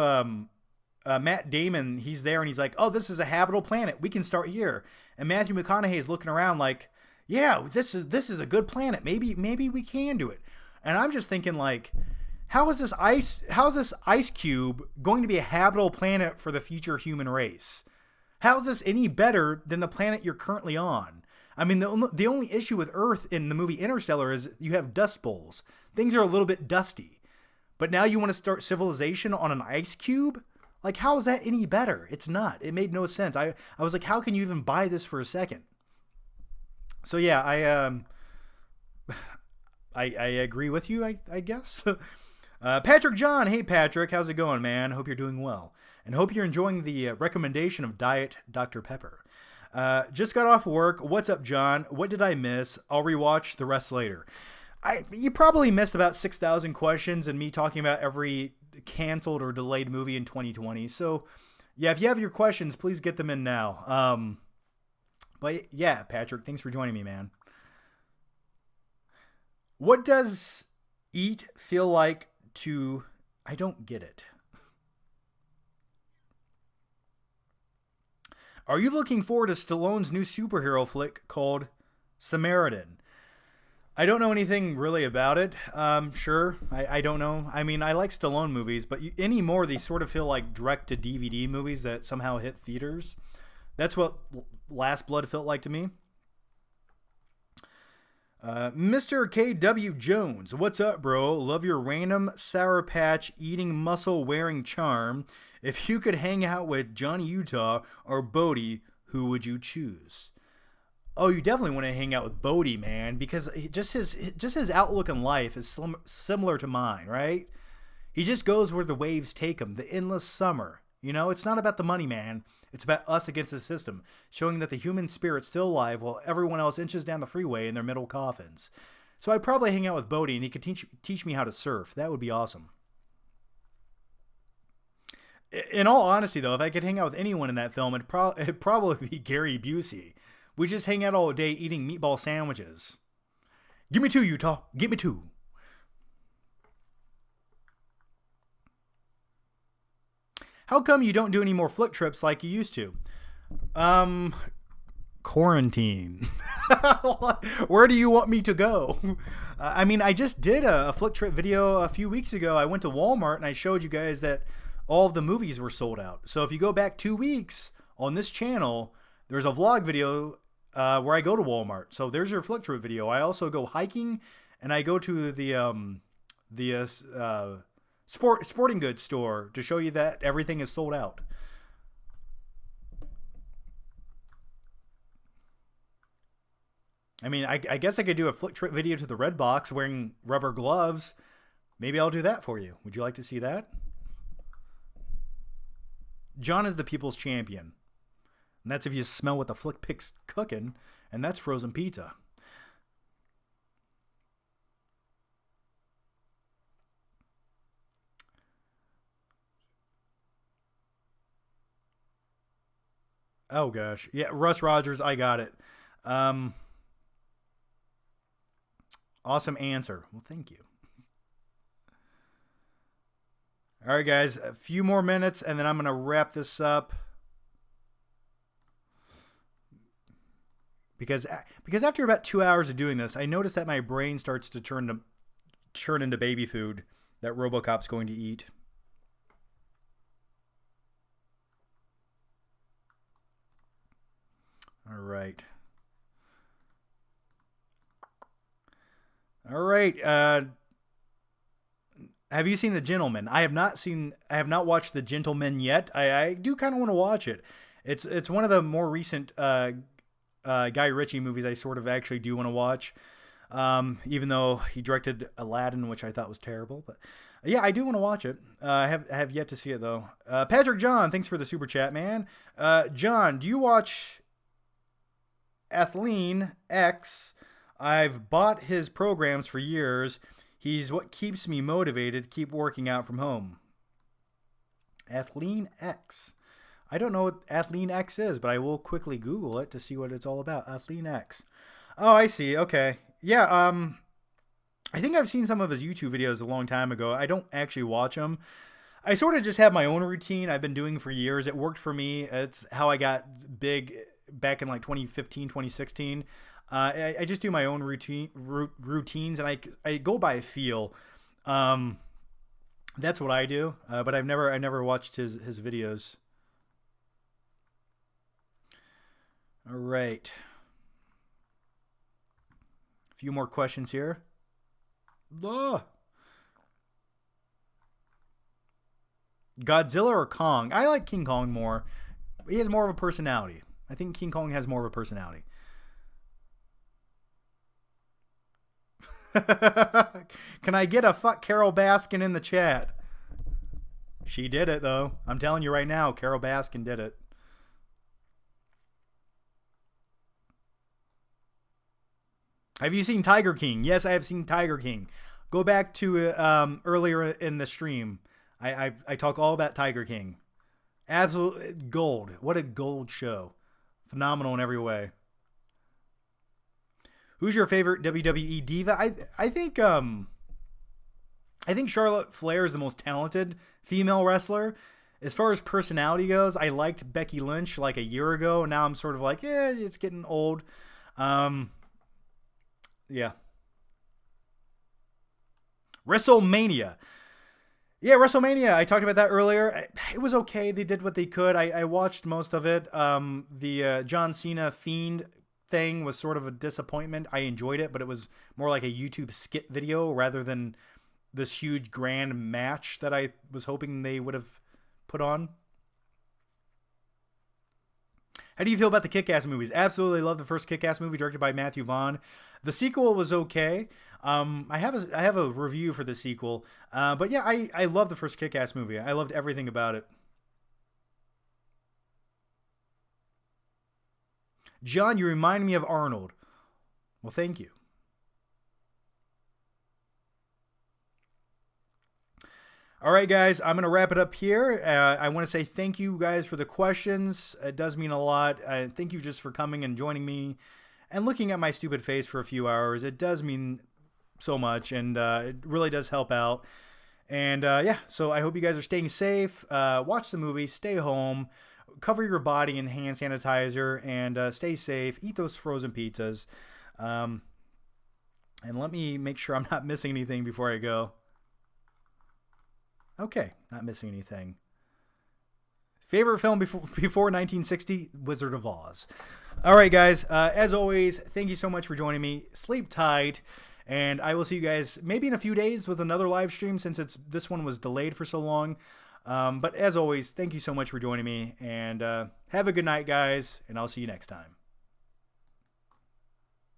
Speaker 1: Matt Damon. He's there, and he's like, "Oh, this is a habitable planet. We can start here." And Matthew McConaughey is looking around like, "Yeah, this is a good planet. Maybe we can do it." And I'm just thinking, like, how is this ice cube going to be a habitable planet for the future human race? How is this any better than the planet you're currently on? I mean, the only issue with Earth in the movie Interstellar is you have dust bowls. Things are a little bit dusty. But now you want to start civilization on an ice cube? Like, how is that any better? It's not. It made no sense. I was like, how can you even buy this for a second? So yeah, I agree with you, I guess. Patrick John. Hey, Patrick. How's it going, man? Hope you're doing well. And hope you're enjoying the recommendation of Diet Dr. Pepper. Just got off work. What's up, John? What did I miss? I'll rewatch the rest later. You probably missed about 6,000 questions and me talking about every canceled or delayed movie in 2020. So, yeah, if you have your questions, please get them in now. But yeah, Patrick, thanks for joining me, man. What does Eat, feel like to... I don't get it. Are you looking forward to Stallone's new superhero flick called Samaritan? I don't know anything really about it. Sure, I don't know. I mean, I like Stallone movies, but anymore these sort of feel like direct-to-DVD movies that somehow hit theaters. That's what Last Blood felt like to me. Mr. KW Jones, what's up, bro? Love your random Sour Patch eating muscle wearing charm. If you could hang out with Johnny Utah or Bodie, who would you choose? Oh, you definitely want to hang out with Bodie, man, because just his outlook in life is similar to mine, right? He just goes where the waves take him, the endless summer. You know, it's not about the money, man. It's about us against the system, showing that the human spirit's still alive while everyone else inches down the freeway in their middle coffins. So I'd probably hang out with Bodie, and he could teach me how to surf. That would be awesome. In all honesty, though, if I could hang out with anyone in that film, it'd probably be Gary Busey. We just hang out all day eating meatball sandwiches. Give me two, Utah. Give me two. How come you don't do any more flick trips like you used to? Quarantine. Where do you want me to go? I mean, I just did a flick trip video a few weeks ago. I went to Walmart and I showed you guys that all of the movies were sold out. So if you go back 2 weeks on this channel, there's a vlog video where I go to Walmart. So there's your flick trip video. I also go hiking and I go to the sporting goods store to show you that everything is sold out. I mean, I guess I could do a flick trip video to the Red Box wearing rubber gloves. Maybe I'll do that for you. Would you like to see that? John is the people's champion. And that's if you smell what the flick pick's cooking, and that's frozen pizza. Oh gosh. Yeah, Russ Rogers, I got it. Awesome answer. Well, thank you. All right, guys, a few more minutes and then I'm going to wrap this up. Because after about 2 hours of doing this, I noticed that my brain starts to turn into baby food that Robocop's going to eat. All right. All right. Have you seen The Gentleman? I have not watched The Gentleman yet. I do kind of want to watch it. It's one of the more recent Guy Ritchie movies I sort of actually do want to watch. Even though he directed Aladdin, which I thought was terrible, but yeah, I do want to watch it. I have yet to see it though. Patrick John, thanks for the super chat, man. John, do you watch Athlean X? I've bought his programs for years. He's what keeps me motivated, keep working out from home. Athlean X. I don't know what Athlean X is, but I will quickly Google it to see what it's all about. Athlean X. Oh, I see. Okay. Yeah, I think I've seen some of his YouTube videos a long time ago. I don't actually watch them. I sort of just have my own routine I've been doing for years. It worked for me. It's how I got big back in like 2015, 2016. I just do my own routines, and I go by feel. That's what I do. But I never watched his videos. All right. A few more questions here. Godzilla or Kong? I like King Kong more. He has more of a personality. I think King Kong has more of a personality. Can I get a fuck Carol Baskin in the chat? She did it, though. I'm telling you right now, Carol Baskin did it. Have you seen Tiger King? Yes, I have seen Tiger King. Go back to earlier in the stream. I talk all about Tiger King. Absolute gold. What a gold show. Phenomenal in every way. Who's your favorite WWE diva? I think I think Charlotte Flair is the most talented female wrestler. As far as personality goes, I liked Becky Lynch like a year ago. Now I'm sort of like, yeah, it's getting old. Yeah. WrestleMania. Yeah, WrestleMania. I talked about that earlier. It was okay. They did what they could. I watched most of it. The John Cena Fiend thing was sort of a disappointment. I enjoyed it, but it was more like a YouTube skit video rather than this huge grand match that I was hoping they would have put on. How do you feel about the Kick-Ass movies? Absolutely love the first Kick-Ass movie directed by Matthew Vaughn. The sequel was okay. I have a review for the sequel. But yeah, I love the first Kick-Ass movie. I loved everything about it. John, you remind me of Arnold. Well, thank you. All right, guys, I'm going to wrap it up here. I want to say thank you guys for the questions. It does mean a lot. Thank you just for coming and joining me and looking at my stupid face for a few hours. It does mean so much, and it really does help out. And yeah, so I hope you guys are staying safe. Watch the movie, stay home, cover your body in hand sanitizer, and stay safe. Eat those frozen pizzas. And let me make sure I'm not missing anything before I go. Okay, not missing anything. Favorite film before 1960? Wizard of Oz. All right, guys. As always, thank you so much for joining me. Sleep tight, and I will see you guys maybe in a few days with another live stream since this one was delayed for so long. But as always, thank you so much for joining me, and have a good night, guys, and I'll see you next time.